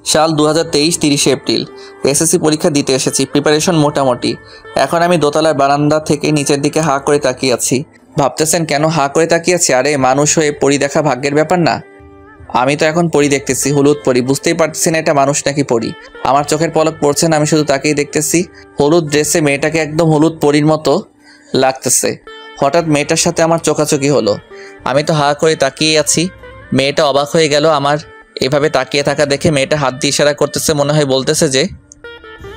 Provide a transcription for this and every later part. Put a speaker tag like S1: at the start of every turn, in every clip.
S1: সাল 2023 30 April. SSC পরীক্ষা দিতে এসেছি, প্রিপারেশন মোটামুটি। এখন আমি দোতলার বারান্দা থেকে নিচের দিকে হাঁ করে তাকিয়ে আছি। ভাবতেছেন কেন হাঁ করে তাকিয়ে আছি? আরে মানুষ হয়ে পরি দেখা ভাগ্যের ব্যাপার না? আমি তো এখন পরি দেখতেছি, হলুদ পরি। বুঝতেই পারতেছি না এটা মানুষ নাকি পরি। আমার চোখের পলক পড়ছে না, আমি শুধু তাকেই দেখতেছি। হলুদ ড্রেসে মেয়েটাকে একদম হলুদ পরির মতো লাগতেছে। হঠাৎ মেয়েটার সাথে আমার চোখাচোখি হলো। আমি তো হাঁ করে তাকিয়ে আছি। মেয়েটা অবাক হয়ে গেল আমার এভাবে তাকিয়ে থাকা দেখে। মেয়েটা হাত দিয়ে ইশারা করতেছে, মনে হয় বলতেছে যে,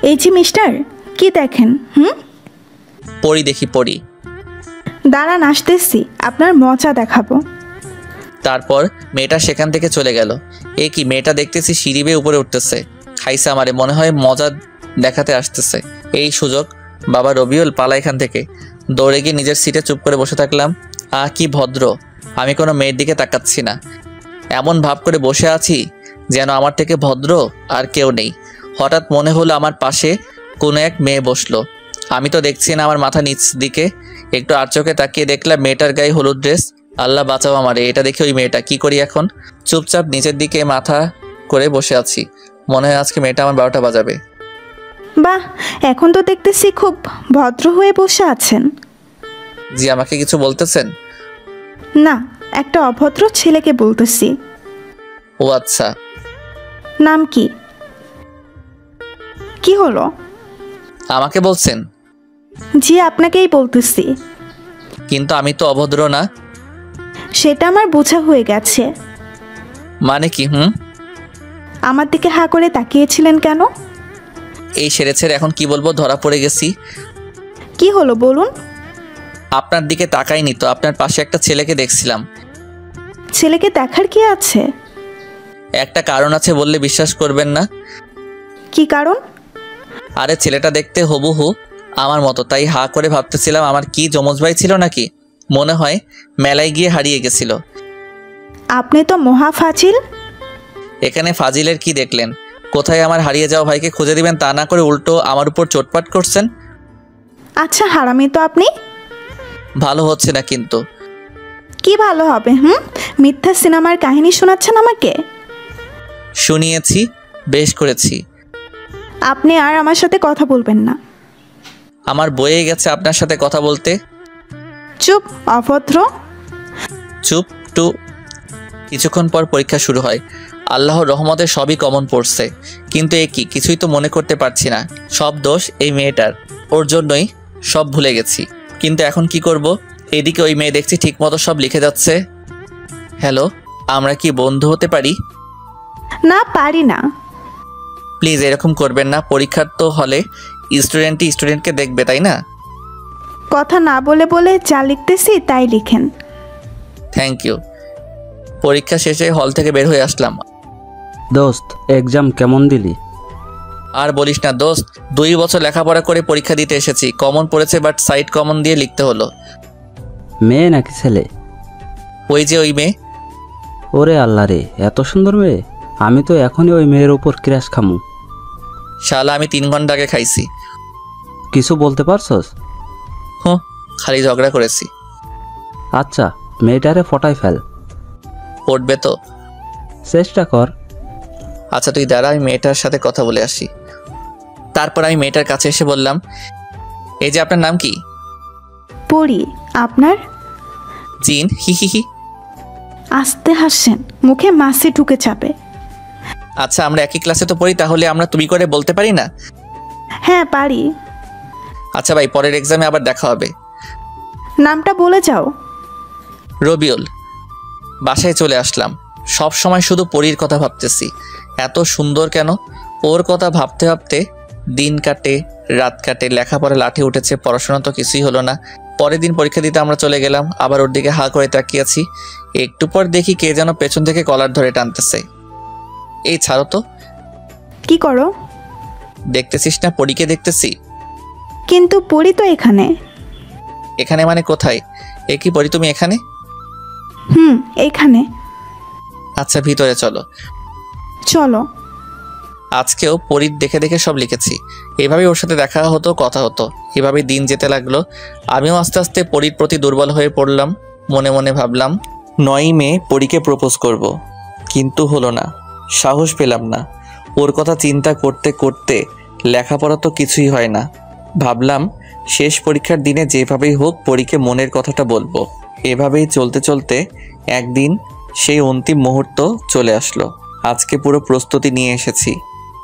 S2: এই যে মিস্টার, কি দেখেন?
S1: পরি দেখি, পরি।
S2: দাঁড়ান, আসতেছি, আপনার মজা দেখাবো।
S1: তারপর মেয়েটা সেখান থেকে চলে গেল। এ কি, মেয়েটা দেখতেছি সিঁড়ি বেয়ে উপরে উঠতেছে। খাইছে আমারে, মনে হয় মজা দেখাতে আসতেছে। এই সুযোগ, বাবা রবিউল পালা এখান থেকে। দৌড়ে গিয়ে নিজের সিটে চুপ করে বসে থাকলাম। কি ভদ্র, আমি কোনো মেয়ের দিকে তাকাচ্ছি না। এমন ভাব করে বসে আছি যেন আমার থেকে ভদ্র আর কেউ নেই। হঠাৎ মনে হলো আমার পাশে কোনো এক মেয়ে বসলো। আমি তো দেখছি না, আমার মাথা নিচ দিকে। একটু আর চোখে তাকিয়ে দেখলাম মেয়েটার গায়ে হলুদ ড্রেস। আল্লাহ বাঁচাও আমারে, এটা দেখে ওই মেয়েটা। কি করি এখন? চুপচাপ নিচের দিকে মাথা করে বসে আছি। মনে হয় আজকে মেয়েটা আমার 12টা বাজাবে।
S2: বাহ, এখন তো দেখতেছি খুব ভদ্র হয়ে বসে আছেন।
S1: জি, আমাকে কিছু বলতেছেন?
S2: না, একটা অভদ্র ছেলেকে বলতেছি।
S1: ও আচ্ছা।
S2: নাম কি? কি হলো?
S1: আমাকে বলছেন?
S2: জি, আপনাকেই বলতেছি।
S1: কিন্তু আমি তো অভদ্র না।
S2: সেটা আমার বোঝা হয়ে গেছে।
S1: মানে কি?
S2: আমার দিকে হাঁ করে তাকিয়েছিলেন কেন?
S1: এই সেরেছে, এখন কি বলবো, ধরা পড়ে গেছি।
S2: কি হলো বলুন?
S1: আপনার দিকে তাকাইনি তো, আপনার পাশে একটা ছেলেকে দেখছিলাম।
S2: ছেলেকে দেখার কি আছে?
S1: একটা কারণ আছে, বললে বিশ্বাস করবেন না।
S2: কি কারণ?
S1: আরে ছেলেটা দেখতে হুবহু আমার মতো, তাই হাঁ করে ভাবতেছিলাম আমার কি যমজ ভাই ছিল নাকি। মনে হয় মেলায় গিয়ে হারিয়ে গেছিল।
S2: আপনি তো মহা ফাজিল।
S1: এখানে ফাজিলের কি দেখলেন? কোথায় আমার হারিয়ে যাওয়া ভাইকে খুঁজে দিবেন তা না করে উল্টো আমার উপর চোটপাট করছেন।
S2: আচ্ছা, হারামি তো আপনি।
S1: ভালো হচ্ছে না কিন্তু।
S2: কি ভালো হবে? মিথ্যা সিনেমার কাহিনী শোনাচ্ছেন আমাকে।
S1: শুনিয়েছি, বেশ করেছি।
S2: আপনি আর আমার সাথে কথা বলবেন না।
S1: আমার বয়ে গেছে আপনার সাথে কথা বলতে।
S2: চুপ, অভদ্র।
S1: চুপ টু। কিছুক্ষণ পর পরীক্ষা শুরু হয়। আল্লাহর রহমতে সবই কমন পড়ছে, কিন্তু এ কি, কিছুই তো মনে করতে পারছি না। সব দোষ এই মেয়েটার, ওর জন্যই সব ভুলে গেছি। কিন্তু এখন কি করব? এদিকে ওই মেয়ে দেখছি ঠিকমতো সব লিখে যাচ্ছে। হ্যালো, আমরা কি বন্ধু হতে পারি?
S2: না, পারি না।
S1: প্লিজ এরকম করবেন না। পরীক্ষার তো হলে স্টুডেন্টই স্টুডেন্টকে দেখবে, তাই না?
S2: কথা না বলে বলে যা লিখতেছি তাই লিখেন।
S1: Thank you. পরীক্ষা শেষে হল থেকে বের হয়ে আসলাম।
S3: দোস্ত, এক্সাম কেমন দিলি?
S1: আর বলিস না দোস্ত, 2 বছর লেখাপড়া করে পরীক্ষা দিতে এসেছি। কমন পড়েছে, বাট সাইড কমন দিয়ে লিখতে হলো।
S3: মেয়ে নাকি ছেলে?
S1: ওই যে ওই মেয়ে।
S3: ওরে আল্লাহ রে, এত সুন্দর মেয়ে! আমি তো এখনই ওই মেয়ের উপর ক্র্যাশ খামু।
S1: শালা আমি 3 ঘন্টা আগে খাইছি।
S3: কিছু বলতে পারছস?
S1: খালি ঝগড়া করেছি।
S3: আচ্ছা, মেয়েটারে ফটাই ফেল।
S1: পড়বে তো?
S3: চেষ্টা কর।
S1: আচ্ছা তুই দাঁড়া, আমি মেয়েটার সাথে কথা বলে আসি। তারপর আমি মেয়েটার কাছে এসে বললাম, এই যে আপনার নাম কি?
S2: পড়ি। আপনার?
S1: জিন। হি হি হি।
S2: আস্তে হাসেন, মুখে মাছি ঢুকে যাবে।
S1: আচ্ছা আমরা একই ক্লাসে তো পড়ি, তাহলে আমরা তুমি করে বলতে পারি না?
S2: হ্যাঁ পারি।
S1: আচ্ছা ভাই, পরের এক্সামে আবার দেখা হবে।
S2: নামটা বলে যাও।
S1: রবিউল। বাসায় চলে আসলাম। সব সময় শুধু পরীর কথা ভাবতেছি। এত সুন্দর কেন? ওর কথা ভাবতে ভাবতে দিন কাটে, রাত কাটে, লেখাপড়া লাঠি উঠেছে, পড়াশোনা তো কিছুই হলো না। পরের দিন পরীক্ষা দিতে আমরা চলে গেলাম। আবার ওর দিকে হাঁ করে তাকিয়েছি। একটু পর দেখি কে যেন পেছন থেকে কলার ধরে টানতেছে। এই ছাড়ো তো।
S2: কি করো?
S1: দেখতেছিস না পরীকে দেখতেছি।
S2: কিন্তু পড়ি তো এখানে।
S1: এখানে মানে কোথায়? এ কি পরী, তুমি এখানে?
S2: এইখানে।
S1: আচ্ছা ভিতরে চলো।
S2: চলো।
S1: আজকেও পরীর দেখে দেখে সব লিখেছি। এভাবেই ওর সাথে দেখা হতো, কথা হতো। এভাবেই দিন যেতে লাগলো। আমিও আস্তে আস্তে পরীর প্রতি দুর্বল হয়ে পড়লাম। মনে মনে ভাবলাম 9ই মে পরীকে প্রপোজ করব, কিন্তু হলো না। সাহস পেলাম না। ওর কথা চিন্তা করতে করতে লেখাপড়া তো কিছুই হয় না। ভাবলাম শেষ পরীক্ষার দিনে যেভাবেই হোক পরীকে মনের কথাটা বলবো। এভাবেই চলতে চলতে একদিন সেই অন্তিম মুহূর্ত চলে আসলো। আজকে পুরো প্রস্তুতি নিয়ে এসেছি,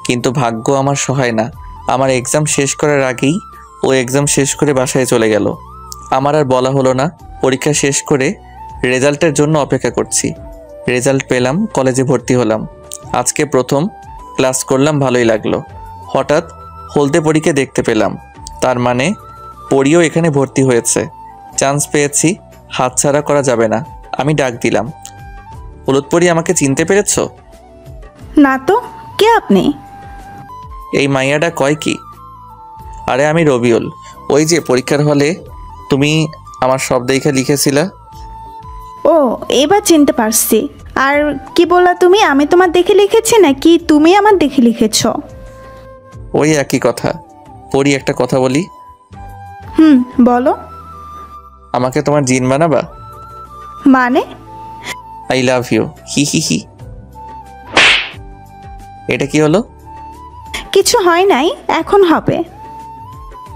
S1: কিন্তু ভাগ্য আমার সহায় না। আমার এক্সাম শেষ করার আগেই ও এক্সাম শেষ করে বাসায় চলে গেল। আমার আর বলা হলো না। পরীক্ষা শেষ করে রেজাল্টের জন্য অপেক্ষা করছি। রেজাল্ট পেলাম, কলেজে ভর্তি হলাম। আজকে প্রথম ক্লাস করলাম, ভালোই লাগলো। হঠাৎ হলদে পরীকে দেখতে পেলাম, তার মানে পরীও এখানে ভর্তি হয়েছে। চান্স পেয়েছি, হাতছাড়া করা যাবে না। আমি ডাক দিলাম, হলুদ পরী, আমাকে চিনতে পেরেছো?
S2: না তো, কে আপনি?
S1: এই মাইয়াটা কয় কি? আরে আমি রবিউল, ওই যে পরীক্ষার হলে তুমি আমার সব দেখে লিখেছিলা।
S2: ও, এবার চিনতে পারছি। আর কি বললা তুমি? আমি তোমার দেখে লিখেছি নাকি তুমি আমার দেখে লিখেছ?
S1: ওই একই কথা। পরী, একটা কথা বলি।
S2: বলো।
S1: আমাকে তোমার জিন বানাবা?
S2: মানে?
S1: আই লাভ ইউ, হি হি হি। এটা কি হলো?
S2: কিছু হয় নাই, এখন হবে।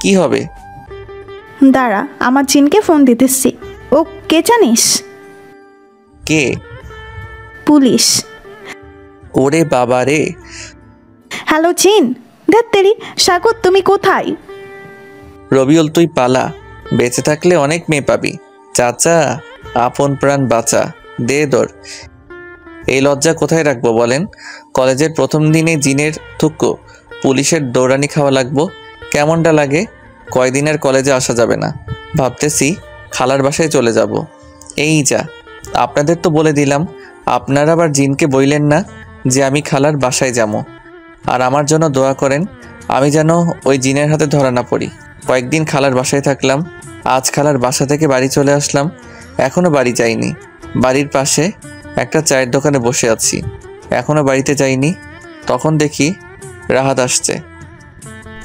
S1: কি হবে?
S2: দাঁড়া, আমার জিনকে ফোন দিতেছি। ও কে জানিস?
S1: কে?
S2: পুলিশ।
S1: ওরে বাবা রে।
S2: হ্যালো জিন। ধ্যাত্তেরি, স্বাগত, তুমি কোথায়?
S1: রবিউল, তুই পালা, বেঁচে থাকলে অনেক মেয়ে পাবি। চাচা, আপন প্রাণ বাঁচা, দে দর। এই লজ্জা কোথায় রাখবো বলেন? কলেজের প্রথম দিনে জিনের থুক্কো, পুলিশের দৌড়ানি খাওয়া লাগবো। কেমনটা লাগে? কয়দিনের কলেজে আসা যাবে না। ভাবতেছি খালার বাসায় চলে যাব। এই যা, আপনাদের তো বলে দিলাম, আপনারা আবার জিনকে বইলেন না যে আমি খালার বাসায় যাবো। আর আমার জন্য দোয়া করেন, আমি যেন ওই জিনের হাতে ধরা না পড়ি। কয়েকদিন খালার বাসায় থাকলাম। আজ খালার বাসা থেকে বাড়ি চলে আসলাম। এখনও বাড়ি যাইনি। বাড়ির পাশে একটা চায়ের দোকানে বসে আছি, এখনও বাড়িতে যাইনি। তখন দেখি রাহাত আসছে।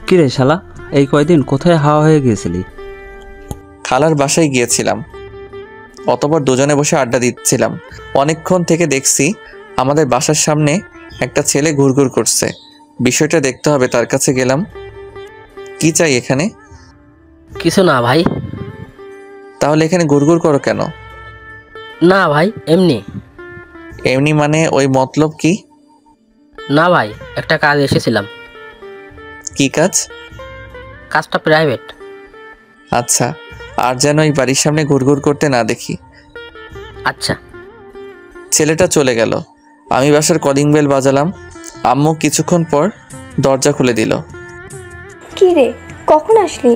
S3: কিরে শালা, এই কয়দিন কোথায় হাওয়া হয়ে গিয়েছিলি?
S1: খালার বাসায় গিয়েছিলাম, অতবার দুজনে বসে আড্ডা দিচ্ছিলাম। অনেকক্ষণ থেকে দেখছি আমাদের বাসার সামনে একটা ছেলে ঘুরঘুর করছে। বিষয়টা দেখতে হবে, তার কাছে গেলাম। কি চাই এখানে?
S4: কিছু না ভাই।
S1: তাহলে এখানে ঘুরঘুর করো কেন?
S4: না ভাই, এমনি।
S1: এমনি মানে ওই মতলব কি?
S4: না ভাই, একটা কাজ এসেছিলাম।
S1: কি কাজ?
S4: কাজটা প্রাইভেট।
S1: আচ্ছা, আর যেন এই বাড়ির সামনে ঘুরঘুর করতে না দেখি।
S4: আচ্ছা।
S1: ছেলেটা চলে গেল। আমি বাসার কলিং বেল বাজালাম। আম্মু কিছুক্ষণ পর দরজা খুলে দিল।
S5: কি রে, কখন আসলি?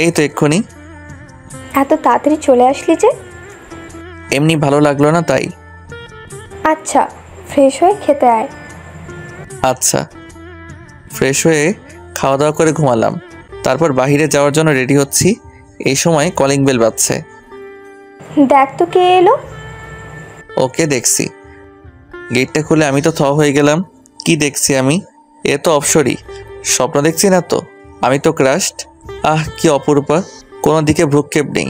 S1: এই তো এক্ষুনি।
S5: এত তাড়াতাড়ি চলে আসলি যে?
S1: এমনি ভালো লাগলো না তাই।
S5: আচ্ছা, ফ্রেশ হয়ে খেতে আয়।
S1: আচ্ছা। ফ্রেশ হয়ে খাওয়া দাওয়া করে ঘুমালাম। তারপর বাইরে যাওয়ার জন্য রেডি হচ্ছি, এই সময় কলিং বেল বাজছে।
S5: দেখ তো কে এলো।
S1: ওকে দেখছি। গেটটা খুলে আমি তো থ হয়ে গেলাম। কি দেখছি আমি? এ তো অপসরই। স্বপ্ন দেখছি না তো? আমি তো ক্রাশড। আহ, কি অপরূপা, কোনো দিকে ভ্রুক্ষেপ নেই।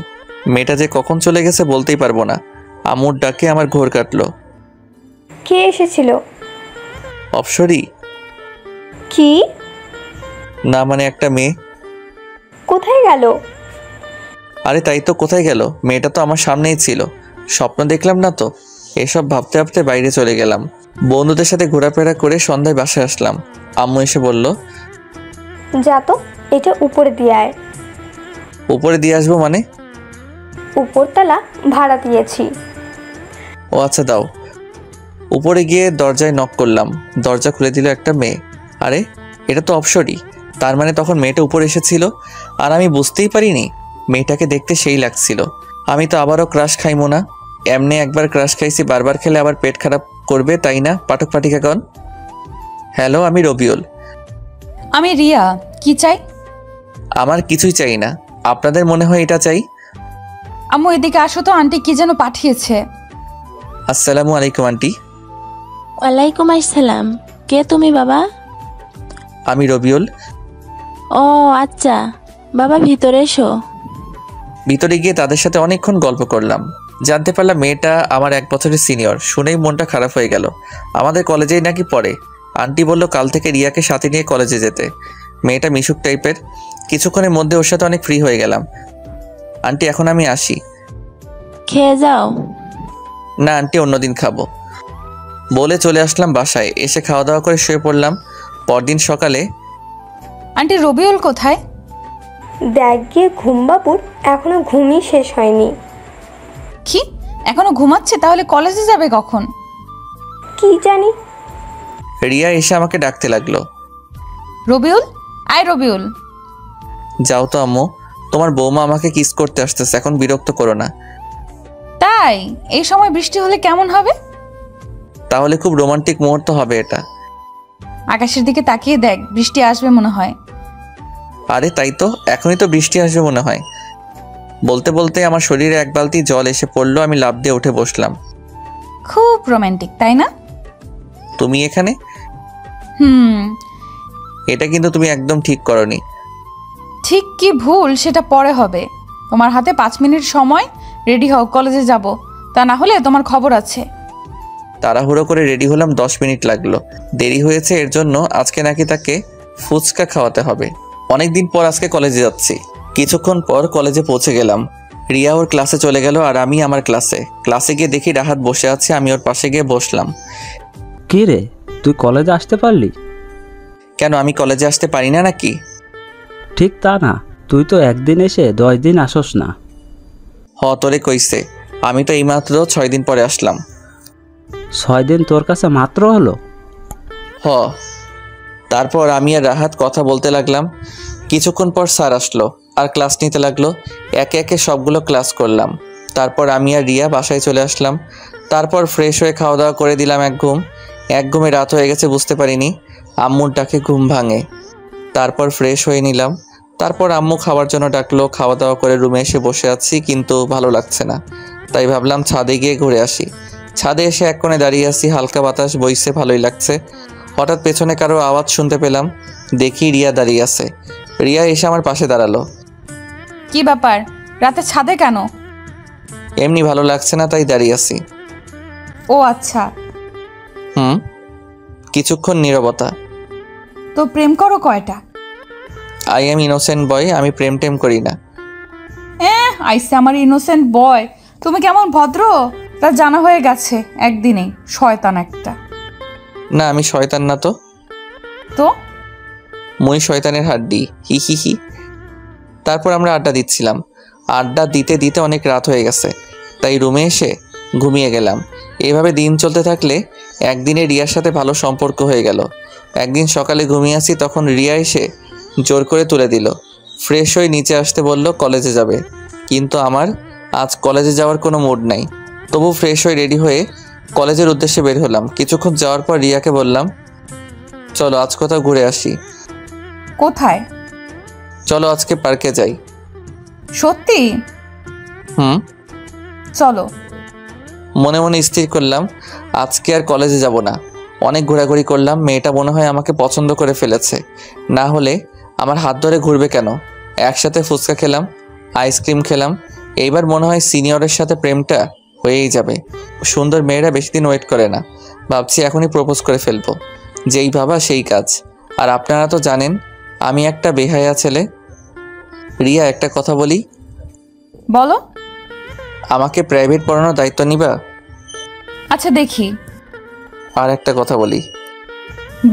S1: মেয়েটা যে কখন চলে গেছে বলতেই পারবো না। আম্মুর ডাকে আমার ঘোর কাটলো।
S5: কে এসেছিল?
S1: অপসরই
S5: কি?
S1: না মানে একটা মেয়ে।
S5: কোথায় গেল?
S1: আরে তাই তো, কোথায় গেল? মেয়েটা তো আমার সামনেই ছিল। স্বপ্ন দেখলাম না তো। এসব ভাবতে ভাবতে বাইরে চলে গেলাম। বন্ধুদের সাথে ঘোরাফেরা করে সন্ধ্যায় বাসায় আসলাম। আম্মু এসে বলল,
S5: যা তো, এটা উপরে দিয়ে আয়।
S1: উপরে দিয়ে আসবো মানে?
S5: উপরতলা ভাড়া দিয়েছি।
S1: ও আচ্ছা, দাও। উপরে গিয়ে দরজায় নক করলাম। দরজা খুলে দিল একটা মেয়ে। আরে এটা তো অপসরই। তার মানে তখন মেয়েটা উপরে এসেছিল আর আমি বুঝতেই পারিনি। মেয়েটাকে দেখতে সেই লাগছিল। আমি তো আবারও ক্রাশ খাইমো না। এমনি একবার ক্রাশ খাইছি, বারবার খেলে আবার পেট খারাপ করবে, তাই না পাঠক পাঠিকাগণ? হ্যালো, আমি রবিউল।
S6: আমি রিয়া। কি চাই?
S1: আমার কিছুই চাই না। আপনাদের মনে হয় এটা চাই?
S6: আম্মু এদিকে আসো তো, আন্টি কি যেন পাঠিয়েছে।
S1: আসসালামু আলাইকুম আন্টি।
S7: ওয়ালাইকুম আসসালাম। কে তুমি বাবা?
S1: আমি রবিউল।
S7: ও আচ্ছা, বাবা ভিতরে এসো।
S1: ভিতরে গিয়ে তাদের সাথে অনেকক্ষণ গল্প করলাম। জানতে পারলাম মেয়েটা আমার 1 বছরের সিনিয়র। শুনেই মনটা খারাপ হয়ে গেল। আমাদের কলেজেই নাকি পড়ে। আন্টি বলল কাল থেকে রিয়াকে সাথে নিয়ে কলেজে যেতে। মেয়েটা মিশুক টাইপের। কিছুক্ষণের মধ্যে ওর সাথে অনেক ফ্রি হয়ে গেলাম। আন্টি এখন আমি আসি।
S7: খেয়ে যাও।
S1: না আন্টি, অন্যদিন খাবো বলে চলে আসলাম বাসায়। এসে খাওয়া দাওয়া করে শুয়ে পড়লাম। পরদিন সকালে
S6: আন্টি রবিউল কোথায়?
S5: দেখ গিয়ে ঘুম বাবুর, এখনো ঘুমই শেষ হয়নি।
S6: কি এখনো ঘুমাচ্ছে? তাহলে কলেজে যাবে কখন?
S5: কি জানি।
S1: রিয়া এসে আমাকে ডাকতে লাগলো।
S6: রবিউল, আয় রবিউল।
S1: যাও তো আম্মু, তোমার বৌমা আমাকে কিস করতে আসতেছে, এখন বিরক্ত করো না।
S6: তাই? এই সময় বৃষ্টি হলে কেমন হবে?
S1: তাহলে খুব রোমান্টিক মুহূর্ত হবে এটা।
S6: আকাশের দিকে তাকিয়ে দেখ, বৃষ্টি আসবে মনে হয়।
S1: আরে তাই তো, এখনই তো বৃষ্টি আসবে মনে হয়। বলতে বলতে আমার শরীরে এক বালতি জল এসে পড়লো। আমি লাফ দিয়ে উঠে বসলাম।
S6: খুব রোমান্টিক, তাই না?
S1: তুমি এখানে?
S6: হুম।
S1: এটা কিন্তু তুমি একদম ঠিক করনি।
S6: ঠিক কি ভুল সেটা পরে হবে। তোমার হাতে 5 মিনিট সময়, রেডি হও, কলেজে যাব। তা না হলে তোমার খবর আছে।
S1: তাড়াহুড়ো করে রেডি হলাম, 10 মিনিট লাগলো। দেরি হয়েছে এর জন্য আজকে নাকি তাকে ফুচকা খাওয়াতে হবে। অনেকদিন পর আজকে কলেজে যাচ্ছি। কিছুক্ষণ পর কলেজে পৌঁছে গেলাম। রিয়া ওর ক্লাসে চলে গেল আর আমি আমার ক্লাসে গিয়ে দেখি রাহাত বসে আছে। আমি ওর পাশে গিয়ে বসলাম।
S3: কি রে, তুই কলেজে আসতে পারলি?
S1: কেন, আমি কলেজে আসতে পারি না নাকি?
S3: ঠিক তা না, তুই তো একদিন এসে 10 দিন আসস না।
S1: তোরে কইছে, আমি তো এইমাত্র 6 দিন পরে আসলাম।
S3: 6 দিন তোর কাছে মাত্র হলো?
S1: তারপর আমি আর রাহাত কথা বলতে লাগলাম। কিছুক্ষণ পর স্যার আসলো আর ক্লাস নিতে লাগলো। একে একে সবগুলো ক্লাস করলাম। তারপর আমি আর রিয়া বাসায় চলে আসলাম। তারপর ফ্রেশ হয়ে খাওয়া দাওয়া করে দিলাম। এক ঘুমে রাত হয়ে গেছে বুঝতে পারিনি। আম্মুর ডাকে ঘুম ভাঙে। তারপর ফ্রেশ হয়ে নিলাম। তারপর আম্মু খাওয়ার জন্য ডাকলো। খাওয়া দাওয়া করে রুমে এসে বসে আছি, কিন্তু ভালো লাগছে না। তাই ভাবলাম ছাদে গিয়ে ঘুরে আসি। ছাদে এসে এক কোণে দাঁড়িয়ে আছি, হালকা বাতাস বইছে, ভালোই লাগছে। হঠাৎ পেছনে কারো আওয়াজ শুনতে পেলাম। দেখি রিয়া দাঁড়িয়ে আছে। রিয়া এসে আমার পাশে দাঁড়ালো।
S6: কি ব্যাপার, রাতে ছাদে কেন?
S1: এমনি ভালো লাগছে না, তাই দাঁড়িয়ে আছি।
S6: ও আচ্ছা।
S1: কিছুক্ষণ নীরবতা।
S6: তো প্রেম করো কয়টা?
S1: আই এম ইনোসেন্ট বয়, আমি প্রেম টেম করি না।
S6: আইসে আমার ইনোসেন্ট বয়। তুমি কেমন ভদ্র তা জানা হয়ে গেছে একদিনেই। শয়তান একটা।
S1: না, আমি শয়তান না তো।
S6: তো
S1: মুই শয়তানের হাড্ডি, হি হি হি। তারপর আমরা আড্ডা দিচ্ছিলাম। আড্ডা দিতে দিতে অনেক রাত হয়ে গেছে, তাই রুমে এসে ঘুমিয়ে গেলাম। এভাবে দিন চলতে থাকলে একদিনে রিয়ার সাথে ভালো সম্পর্ক হয়ে গেল। একদিন সকালে ঘুমিয়ে আসি, তখন রিয়া এসে জোর করে তুলে দিল। ফ্রেশ হয়ে নিচে আসতে বলল, কলেজে যাবে। কিন্তু আমার আজ কলেজে যাওয়ার কোনো মুড নাই। তবু ফ্রেশ হয়ে রেডি হয়ে কলেজের উদ্দেশ্যে বের হলাম। কিছুক্ষণ যাওয়ার পর রিয়াকে বললাম, চলো আজ কোথাও ঘুরে আসি।
S6: কোথায়?
S1: চলো আজকে পার্কে যাই।
S6: সত্যি? চলো।
S1: মনে মনে স্থির করলাম আজকে আর কলেজে যাব না। অনেক ঘোরাঘুরি করলাম। মেয়েটা মনে হয় আমাকে পছন্দ করে ফেলেছে, না হলে আমার হাত ধরে ঘুরবে কেন? একসাথে ফুচকা খেলাম, আইসক্রিম খেলাম। এইবার মনে হয় সিনিয়রের সাথে প্রেমটা হয়েই যাবে। সুন্দর মেয়েরা বেশি দিন ওয়েট করে না। ভাবছি এখনই প্রপোজ করে ফেলবো। যেই ভাবা সেই কাজ। আর আপনারা তো জানেন আমি একটা বেহায়া ছেলে। রিয়া, একটা কথা বলি।
S6: বলো।
S1: আমাকে প্রাইভেট পড়ানোর দায়িত্ব নিবা?
S6: আচ্ছা দেখি।
S1: আর একটা কথা বলি।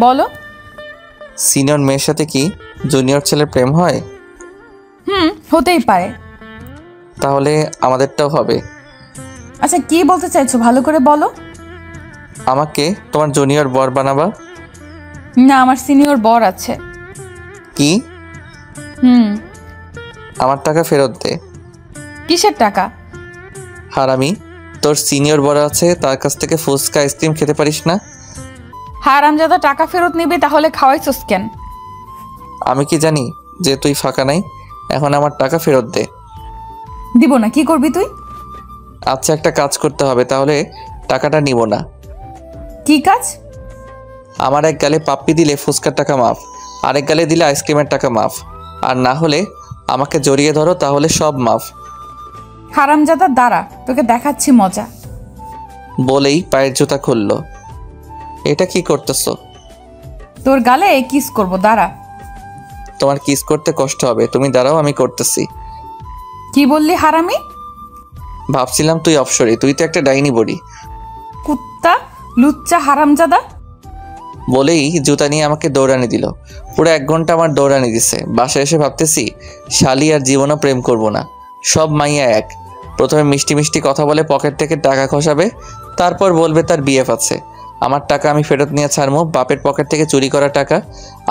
S6: বলো।
S1: সিনিয়র মেয়ের সাথে কি জুনিয়র ছেলের প্রেম হয়?
S6: হতেই পারে।
S1: তাহলে আমাদেরটাও হবে।
S6: আচ্ছা কি বলতে চাইছো ভালো করে বলো।
S1: আমাকে তোমার জুনিয়র বর বানাবা?
S6: না, আমার সিনিয়র বর আছে।
S1: কি? আমার টাকা ফেরত দে।
S6: কিসের টাকা?
S1: হারামি, তোর সিনিয়র বর আছে, তার কাছ থেকে ফুচকা আইসক্রিম খেতে পারিস না?
S6: হারামজাদা, টাকা ফেরত নিবি তাহলে খাওয়াইছস কেন?
S1: আমি কি জানি যে তুই ফাঁকা নাই? এখন আমার টাকা ফেরত দে।
S6: দিব না। কি করবি তুই?
S1: আচ্ছা, একটা কাজ করতে হবে, তাহলে টাকাটা নিব না।
S6: কি কাজ?
S1: আমার এক গালে পাপ্পি দিলে ফুচকার টাকা মাফ, আরেক গালে দিলে আইসক্রিমের টাকা মাফ, আর না হলে আমাকে জড়িয়ে ধরো, তাহলে সব মাফ।
S6: হারামজাদা দাঁড়া, তোকে দেখাচ্ছি মজা।
S1: বলেই পায়ের জুতা খুলল। এটা কি করতেছো?
S6: তোর গালে কিস করব, দাঁড়া।
S1: তোমার কিস করতে কষ্ট হবে, তুমি দাঁড়াও, আমি করতেছি।
S6: কি বললি হারামি?
S1: ভাবছিলাম তুই অপসরি, তুই তো একটা ডাইনি বড়ি।
S6: কুত্তা, লুচ্চা, হারামজাদা।
S1: বলেই জুতা নিয়ে আমাকে দৌড়ানি দিল। পুরো 1 ঘন্টা আমার দৌড়ানি দিছে। বাসায় এসে ভাবতেছি শালি আর জীবনও প্রেম করব না, সব মাইয়া এক। প্রথমে মিষ্টি মিষ্টি কথা বলে পকেট থেকে টাকা খসাবে, তারপর বলবে তার বিএফ আছে। আমার টাকা আমি ফেরত নিয়ে ছাড়মো, বাপের পকেট থেকে চুরি করা টাকা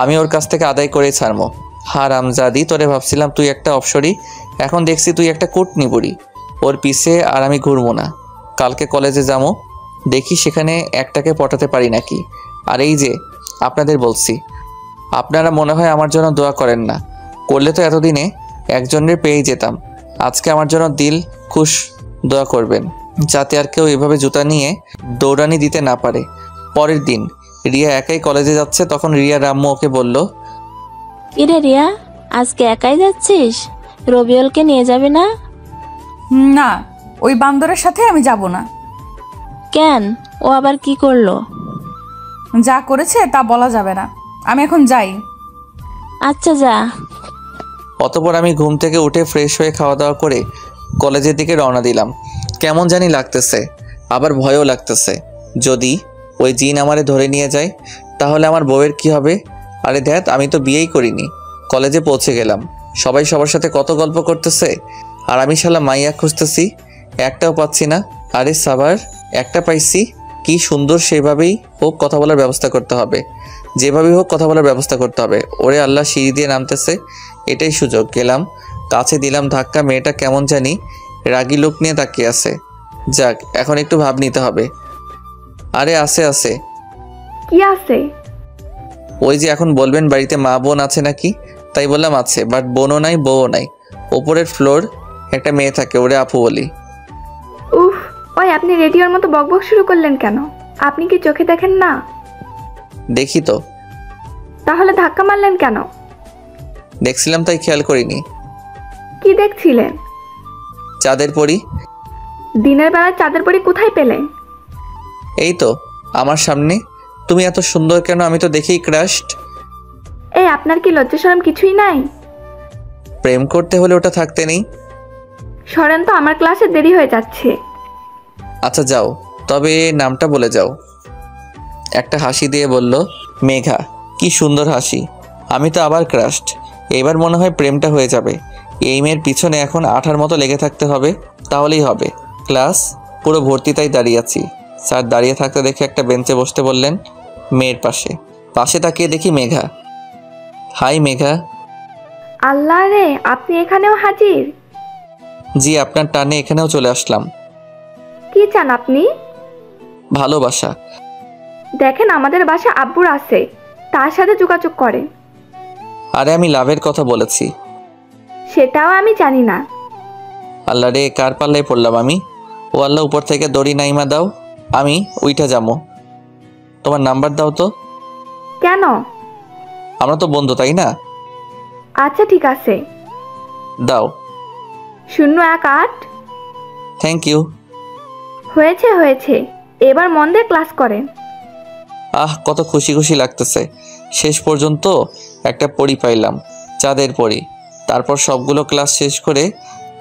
S1: আমি ওর কাছ থেকে আদায় করেই ছাড়মো। হারামজাদি, তোরে ভাবছিলাম তুই একটা অপসরি, এখন দেখছি তুই একটা কুটনি বুড়ি। ওর পিছে আর আমি ঘুরবো না। কালকে কলেজে যাবো, দেখি সেখানে একটাকে পটাতে পারি নাকি। আর এই যে আপনাদের বলছি, আপনারা মনে হয় আমার জন্য দোয়া করেন না, করলে তো এতদিনে একজনের পেয়েই যেতাম। আজকে আমার জন্য দিল খুশ দোয়া করবেন, যাতে আর কেউ এভাবে জুতা নিয়ে দৌড়ানি দিতে না পারে। পরের দিন রিয়া একাই কলেজে যাচ্ছে, তখন রিয়ার আম্মু ওকে বলল,
S7: কিরে রিয়া, আজকে একাই যাচ্ছিস? রবিউলকে নিয়ে যাবি না?
S6: না, ওই বান্দরের সাথে আমি যাব না।
S7: কেন, ও আবার কি করলো?
S6: যা করেছে তা বলা যাবে না, আমি এখন যাই।
S7: আচ্ছা যা।
S1: অতপর আমি ঘুম থেকে উঠে ফ্রেশ হয়ে খাওয়া দাওয়া করে কলেজের দিকে রওনা দিলাম। কেমন জানি লাগতেছে, আবার ভয়ও লাগতেছে। যদি ওই জিন আমারে ধরে নিয়ে যায় তাহলে আমার বউয়ের কি হবে? আরে ধ্যাত, আমি তো বিয়েই করিনি। কলেজে পৌঁছে গেলাম, সবাই সবার সাথে কত গল্প করতেছে, আর আমি শালা মাইয়া খুঁজতেছি, একটাও পাচ্ছি না। আরে সাবার, একটা পাইছি, কি সুন্দর। সেভাবেই হোক কথা বলার ব্যবস্থা করতে হবে, যেভাবেই হোক কথা বলার ব্যবস্থা করতে হবে। ওরে আল্লাহ, সিঁড়ি দিয়ে নামতেছে, এটাই সুযোগ। গেলাম, কাছে দিলাম ধাক্কা। মেয়েটা কেমন জানি রাগী লোক নিয়ে তাকিয়ে আছে। যাক, এখন একটু ভাব নিতে হবে। আরে আছে আছে।
S5: কি আছে?
S1: ওই যে এখন বলবেন বাড়িতে মা বোন আছে নাকি, তাই বললাম আছে, বাট বোনও নাই বউও নাই। ওপরের ফ্লোর একটা মেয়ে থাকে, ওরে আপু বলি।
S5: উফ, ওই আপনি রেডিওর মতো বকবক শুরু করলেন কেন? আপনি কি চোখে দেখেন না?
S1: দেখি তো।
S5: তাহলে ধাক্কা মারলেন কেন?
S1: দেখছিলাম তাই খেয়াল করিনি।
S5: কি দেখছিলেন?
S1: চাঁদের পরি।
S5: দিনের বেলায় চাঁদের পরি কোথায় পেলেন?
S1: এই তো আমার সামনে। তুমি এত সুন্দর কেন? আমি তো দেখেই ক্রাশড।
S5: এই আপনার কি লজ্জা শরম কিছুই নাই?
S1: প্রেম করতে হলে ওটা থাকতে নেই।
S5: সরেন তো, আমার ক্লাসে দেরি হয়ে যাচ্ছে।
S1: আচ্ছা যাও, তবে নামটা বলে যাও। একটা হাসি দিয়ে বলল, মেঘা। কি সুন্দর হাসি। আমি তো আবার ক্রাশড। এবার মনে হয় প্রেমটা হয়ে যাবে। এই মেয়ের পিছনে এখন আঠার মতো লেগে থাকতে হবে, তাহলেই হবে। ক্লাস পুরো ভর্তি, তাই দাঁড়িয়ে আছি। স্যার দাঁড়িয়ে থাকতে দেখে একটা বেঞ্চে বসতে বললেন, মেয়ের পাশে। পাশে তাকিয়ে দেখি মেঘা। হাই মেঘা।
S5: আল্লাহ রে, আপনি এখানেও হাজির?
S1: জি, আপনার টানে এখানেও চলে আসলাম।
S5: কি চান আপনি?
S1: ভালোবাসা।
S5: দেখেন, আমাদের বাসা আব্বুর আছে, তার সাথে যোগাযোগ করেন।
S1: আরে আমি লাভের কথা বলেছি।
S5: সেটাও আমি জানি না।
S1: আল্লাহ রে, কার পাল্লায় পড়লাম আমি। ও আল্লাহ, উপর থেকে দড়ি নাইমা দাও, আমি উইটা যাবো। তোমার নাম্বার দাও তো।
S5: কেন?
S1: আমরা তো বন্ধু, তাই না?
S5: আচ্ছা ঠিক আছে,
S1: দাও।
S5: 018।
S1: Thank you.
S5: হয়েছে হয়েছে, এবার মন দিয়ে ক্লাস করেন।
S1: আহ, কত খুশি খুশি লাগতেছে। শেষ পর্যন্ত একটা পড়ি পাইলাম, চাঁদের পড়ি। তারপর সবগুলো ক্লাস শেষ করে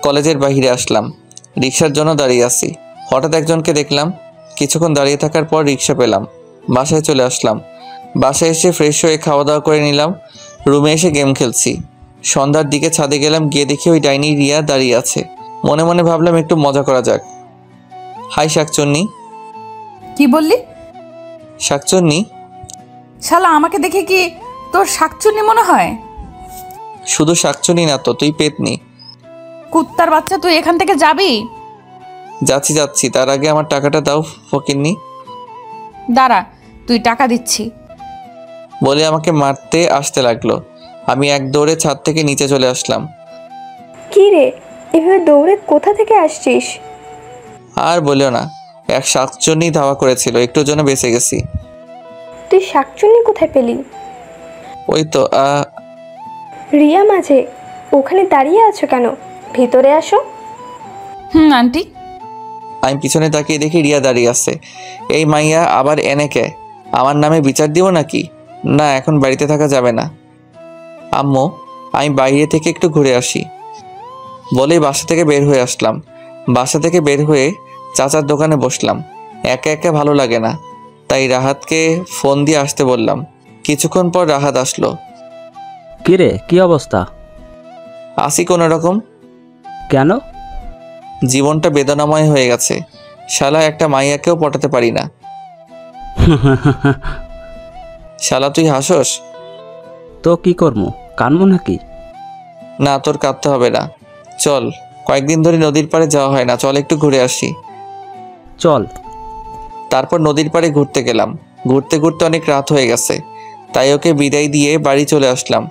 S1: কলেজের বাইরে আসলাম। রিক্সার জন্য দাঁড়িয়ে আছি। হঠাৎ একজনকে দেখলাম। কিছুক্ষণ দাঁড়িয়ে থাকার পর রিক্সা পেলাম, বাসায় চলে আসলাম। বাসায় এসে ফ্রেশ হয়ে খাওয়া দাওয়া করে নিলাম। রুমে এসে গেম খেলছি। সন্ধ্যার দিকে ছাদে গেলাম, গিয়ে দেখি ওই ডাইনি রিয়া দাঁড়িয়ে আছে। মনে মনে ভাবলাম একটু মজা করা যাক। হাই শাকচন্নি।
S6: কি বললি?
S1: শাকচন্নি।
S6: শালা, আমাকে দেখে কি তোর শাকচুন্নি মনে হয়?
S1: শুধু শাকচুনি না তো, তুই পেতনি।
S6: কুত্তার বাচ্চা, তুই এখান থেকে যাবি?
S1: যাচ্ছি যাচ্ছি, তার আগে আমার টাকাটা দাও ফকিন্নি।
S6: দাঁড়া, তুই টাকা দিচ্ছি।
S1: বলে আমাকে মারতে আসতে লাগলো। আমি এক দৌড়ে ছাদ থেকে নিচে চলে আসলাম।
S5: কি রে, এভাবে দৌড়ে কোথা থেকে আসছিস?
S1: আর বলিও না, এক শাকচুন্নি ধাওয়া করেছিল, একটুর জন্য বেঁচে গেছি।
S5: তুই শাকচুন্নি কোথায় পেলি?
S1: ওই তো
S5: রিয়া মাঝে, ওখানে দাঁড়িয়ে আছো কেন? ভিতরে আসো।
S6: আন্টি।
S1: আমি পিছনে তাকিয়ে দেখি রিয়া দাঁড়িয়ে আছে। এই মাইয়া আবার এনেকে আমার নামে বিচার দিব নাকি? না, এখন বাড়িতে থাকা যাবে না। আম্মু, আমি বাইরে থেকে একটু ঘুরে আসি বলেই বাসা থেকে বের হয়ে আসলাম। বাসা থেকে বের হয়ে চাচার দোকানে বসলাম। একা একা ভালো লাগে না, তাই রাহাতকে ফোন দিয়ে আসতে বললাম। কিছুক্ষণ পর রাহাত আসলো।
S3: কিরে, কি অবস্থা?
S1: আসি কোনো রকম।
S3: কেন?
S1: জীবনটা বেদনাময় হয়ে গেছে। শালা একটা মাইয়াকেও পটাতে পারি না। শালা তুই হাসোস?
S3: তো কি করবো, কানবো নাকি?
S1: না, তোর কাঁদতে হবে না। চল, কয়েকদিন ধরে নদীর পাড়ে যাওয়া হয় না, চল একটু ঘুরে আসি।
S3: চল।
S1: তারপর নদীর পাড়ে ঘুরতে গেলাম। ঘুরতে ঘুরতে অনেক রাত হয়ে গেছে, তাই ওকে বিদায় দিয়ে বাড়ি চলে আসলাম।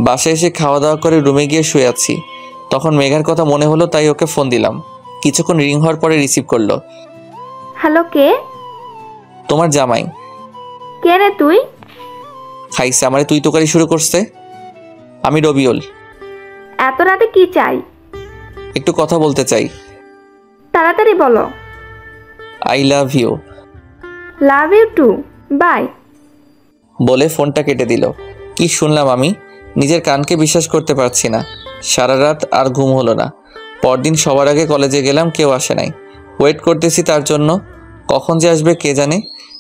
S1: বাসায় এসে খাওয়া দাওয়া করে রুমে গিয়ে শুয়ে আছি। তখন মেঘার কথা মনে হলো, তাই ওকে ফোন দিলাম। কিছুক্ষণ রিং হওয়ার পরে রিসিভ করলো।
S5: হ্যালো, কে?
S1: তোমার জামাই।
S5: কে রে তুই?
S1: খাইছে আমারে তুই তোকারি শুরু করছে। আমি রবিউল।
S5: এত রাতে কি চাই?
S1: একটু কথা বলতে চাই।
S5: তাড়াতাড়ি বলো।
S1: I love you.
S5: Love you too, bye.
S1: বলে ফোনটা কেটে দিল। কি শুনলাম আমি, নিজের কানকে বিশ্বাস করতে পারছি না। সারা রাত আর ঘুম হলো না। পরদিন সবার আগে কলেজে গেলাম, কেউ আসে নাই। ওয়েট করতেছি তার জন্য, কখন যে আসবে কে জানে।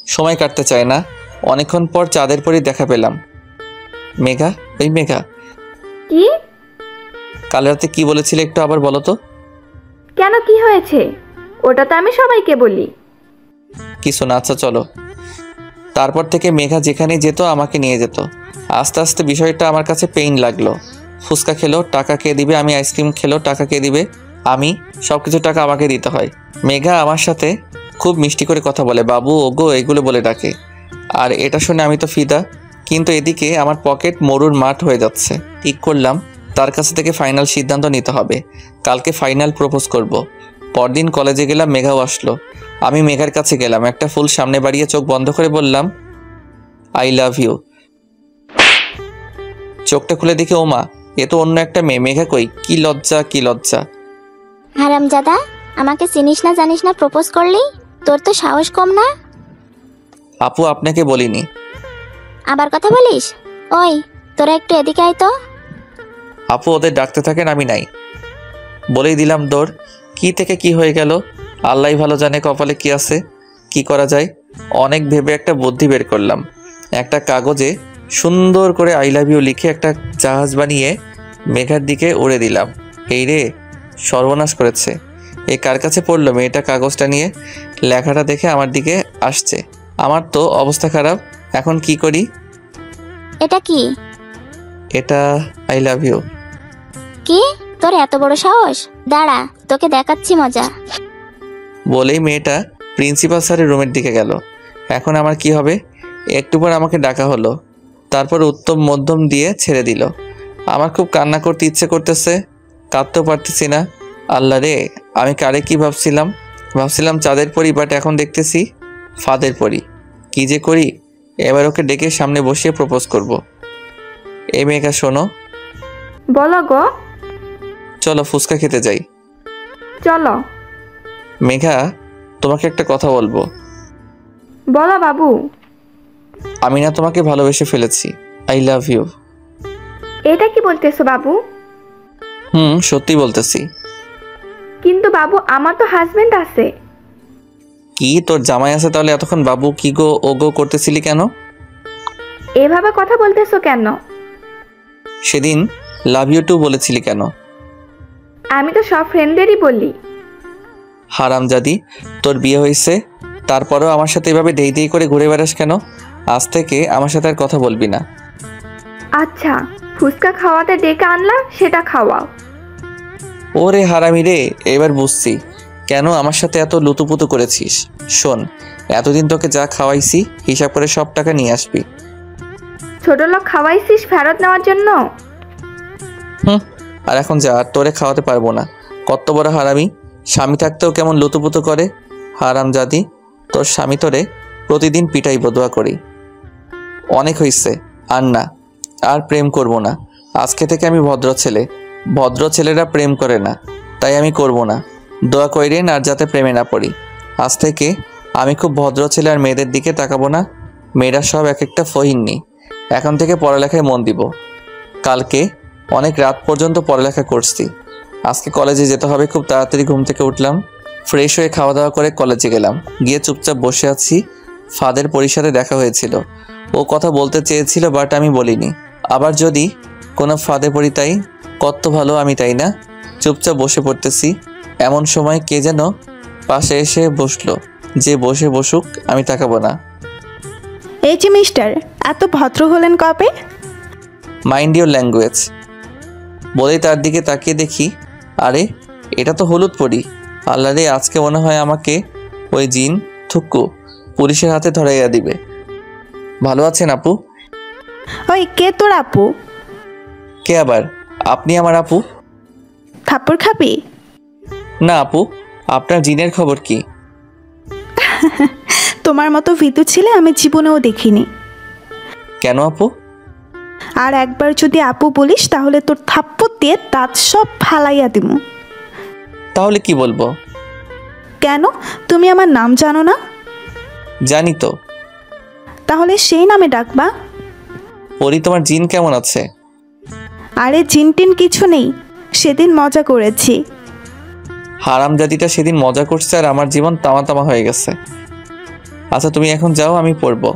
S1: সময় কাটতে চায় না। অনেকক্ষণ পর চাঁদের পরই দেখা পেলাম। মেঘা, ওই মেঘা।
S5: কি?
S1: কাল রাতে কি বলেছিলে একটু আবার বলো তো।
S5: কেন, কি হয়েছে? ওটা তো আমি সবাইকে বলি।
S1: কিছু না, আচ্ছা চলো। তারপর থেকে মেঘা যেখানে যেত আমাকে নিয়ে যেত। আস্তে আস্তে বিষয়টা আমার কাছে পেইন লাগলো। ফুচকা খেলো, টাকা কে দিবে? আমি আইসক্রিম খেলো, টাকা কে দিবে? আমি। সব কিছু টাকা আমাকে দিতে হয়। মেঘা আমার সাথে খুব মিষ্টি করে কথা বলে, বাবু, ওগো এগুলো বলে ডাকে। আর এটা শুনে আমি তো ফিদা। কিন্তু এদিকে আমার পকেট মরুর মাঠ হয়ে যাচ্ছে। ঠিক করলাম তার কাছে থেকে ফাইনাল সিদ্ধান্ত নিতে হবে। কালকে ফাইনাল প্রপোজ করব। পরদিন কলেজে গেলাম, মেঘাও আসলো। আমি মেঘার কাছে গেলাম, একটা ফুল সামনে বাড়িয়ে চোখ বন্ধ করে বললাম, আই লাভ ইউ। চোখটা খুলে দেখি ওমা, এ তো অন্য একটা মেয়ে। মেঘা কই? কি লজ্জা, কি লজ্জা।
S7: হারামজাদা, আমাকে চিনিস না জানিস না প্রপোজ করলি? তোর তো সাহস কম না।
S1: আপু, আপনাকে বলিনি।
S7: আবার কথা বলিস? ওই, তোরা একটু এদিকে আয় তো।
S1: আপু, ওদের ডাকতে থাকেন, আমি নাই। বলেই দিলাম দৌড়। কি থেকে কি হয়ে গেল আল্লাহ ভালো জানে, কপালে কি আছে। কি করা যায়? অনেক ভেবে একটা বুদ্ধি বের করলাম। একটা কাগজে সুন্দর করে আই লাভ ইউ লিখে একটা জাহাজ বানিয়ে মেঘার দিকে উড়ে দিলাম। এই রে, সর্বনাশ করেছে। এই কার কাছে পড়লো? মেয়েটা কাগজটা নিয়ে লেখাটা দেখে আমার দিকে আসছে। আমার তো অবস্থা খারাপ। এখন কি করি?
S7: এটা কি?
S1: এটা আই লাভ ইউ।
S7: কি? তোর এত বড় সাহস? দাঁড়া, তোকে দেখাচ্ছি মজা।
S1: বলেই মেয়েটা প্রিন্সিপাল স্যারের রুমের দিকে গেল। এখন আমার কি হবে? একটু পর আমাকে ডাকা হলো। তারপর উত্তম মধ্যম দিয়ে ছেড়ে দিল। আমার খুব কান্না করতে ইচ্ছে করতেছে, কাঁদতেও পারতেছি না। আল্লাহ রে, আমি কারে কি ভাবছিলাম চাঁদের পরি, বাট এখন দেখতেছি ফাঁদের পরি। কি যে করি? এবার ওকে ডেকে সামনে বসিয়ে প্রপোজ করব। এই মেয়েকা, শোনো।
S5: বলো গো।
S1: চলো ফুচকা খেতে যাই।
S5: চলো।
S1: মেঘা, তোমাকে একটা কথা বলবো।
S5: বলো বাবু।
S1: আমি না তোমাকে ভালোবেসে ফেলেছি। I love you.
S5: এটা কি বলতেছো বাবু?
S1: সত্যি বলতেছি।
S5: কিন্তু বাবু, আমার তো হাজবেন্ড আছে।
S1: কি, তোর জামাই আছে? তাহলে এতক্ষণ বাবু কি গো ও গো করতেছিলি কেন?
S5: এভাবে কথা বলতেছো কেন?
S1: সেদিন লাভ ইউ টু বলেছিলি কেন?
S5: আমি তো সব ফ্রেন্ডদেরই বলি।
S1: হারামজাদি, তোর বিয়ে হয়েছে, তারপরেও আমার সাথে এভাবে দেই দেই করে ঘুরে বেড়াস কেন? আজ থেকে আমার সাথে আর কথা বলবি না।
S5: আচ্ছা, ফুচকা খাওয়াতে ডেকে আনলা, সেটা খাওয়াও।
S1: ওরে হারামি রে, এবার বুঝছি কেন আমার সাথে এত লুতুপুতু করেছিস। শোন, এতদিন তোকে যা খাওয়াইছি হিসাব করে সব টাকা নিয়ে আসবি।
S5: ছোট লোক খাওয়াইছিস ফেরত নেওয়ার জন্য?
S1: আর এখন যা, আর তোরে খাওয়াতে পারবো না। কত বড় হারামি, স্বামী থাকতেও কেমন লুতুপুতু করে। হারামজাদি, তোর স্বামী তোরে প্রতিদিন পিটাইব, দোয়া করি। অনেক হইছে, আর না, আর প্রেম করব না। আজকে থেকে আমি ভদ্র ছেলে। ভদ্র ছেলেরা প্রেম করে না, তাই আমি করব না। দোয়া কইরেন আর যাতে প্রেমে না পড়ি। আজ থেকে আমি খুব ভদ্র ছেলে, আর মেয়েদের দিকে তাকাবো না। মেয়েরা সব এক একটা ফহিন্নি। এখন থেকে পড়ালেখায় মন দিব। কালকে অনেক রাত পর্যন্ত পড়ালেখা করছি। আজকে কলেজে যেতে হবে। খুব তাড়াতাড়ি ঘুম থেকে উঠলাম, ফ্রেশ হয়ে খাওয়া দাওয়া করে কলেজে গেলাম। গিয়ে চুপচাপ বসে আছি। ফাদের পরীর সাথে দেখা হয়েছিল। ও কথা বলতে চেয়েছিল, বাট আমি বলিনি। আবার যদি কোনো ফাদে পড়ি, তাই কত ভালো আমি, তাই না? চুপচাপ বসে পড়তেছি। এমন সময় কে যেন পাশে এসে বসলো। যে বসে বসুক, আমি তাকাবো না।
S2: এই যে মিস্টার, এত ভদ্র হলেন কবে?
S1: মাইন্ড ইউর ল্যাঙ্গুয়েজ বলেই তার দিকে তাকিয়ে দেখি, আরে এটা তো হলুদ পরি। আল্লাহ রে, আজকে মনে হয় আমাকে ওই জিন থুক্কু পুলিশের হাতে ধরাইয়া দিবে। ভালো আছেন আপু?
S2: ওই কে তোর আপু?
S1: কে আবার? আপনি আমার আপু?
S2: থাপ্পড় খাবি?
S1: না আপু, আপনার জিনের খবর কি?
S2: তোমার মতো ভীতু ছেলে আমি জীবনেও দেখিনি।
S1: কেন আপু?
S2: আর একবার যদি আপু বলিস তাহলে তোর থাপ্পড় দিয়ে দাঁত সব ফালাইয়া দিমু।
S1: তাহলে কি বলবো?
S2: কেন, তুমি আমার নাম জানো না?
S1: জানি তো।
S2: তাহলে সেই নামে ডাকবা।
S1: পরি, তোমার জিন কেমন আছে?
S2: আরে জিনটিন কিছু নেই, সেদিন মজা করেছি।
S1: হারামজাদিটা সেদিন মজা করছে আর আমার জীবন তামা তামা হয়ে গেছে। আচ্ছা তুমি এখন যাও, আমি পড়বো।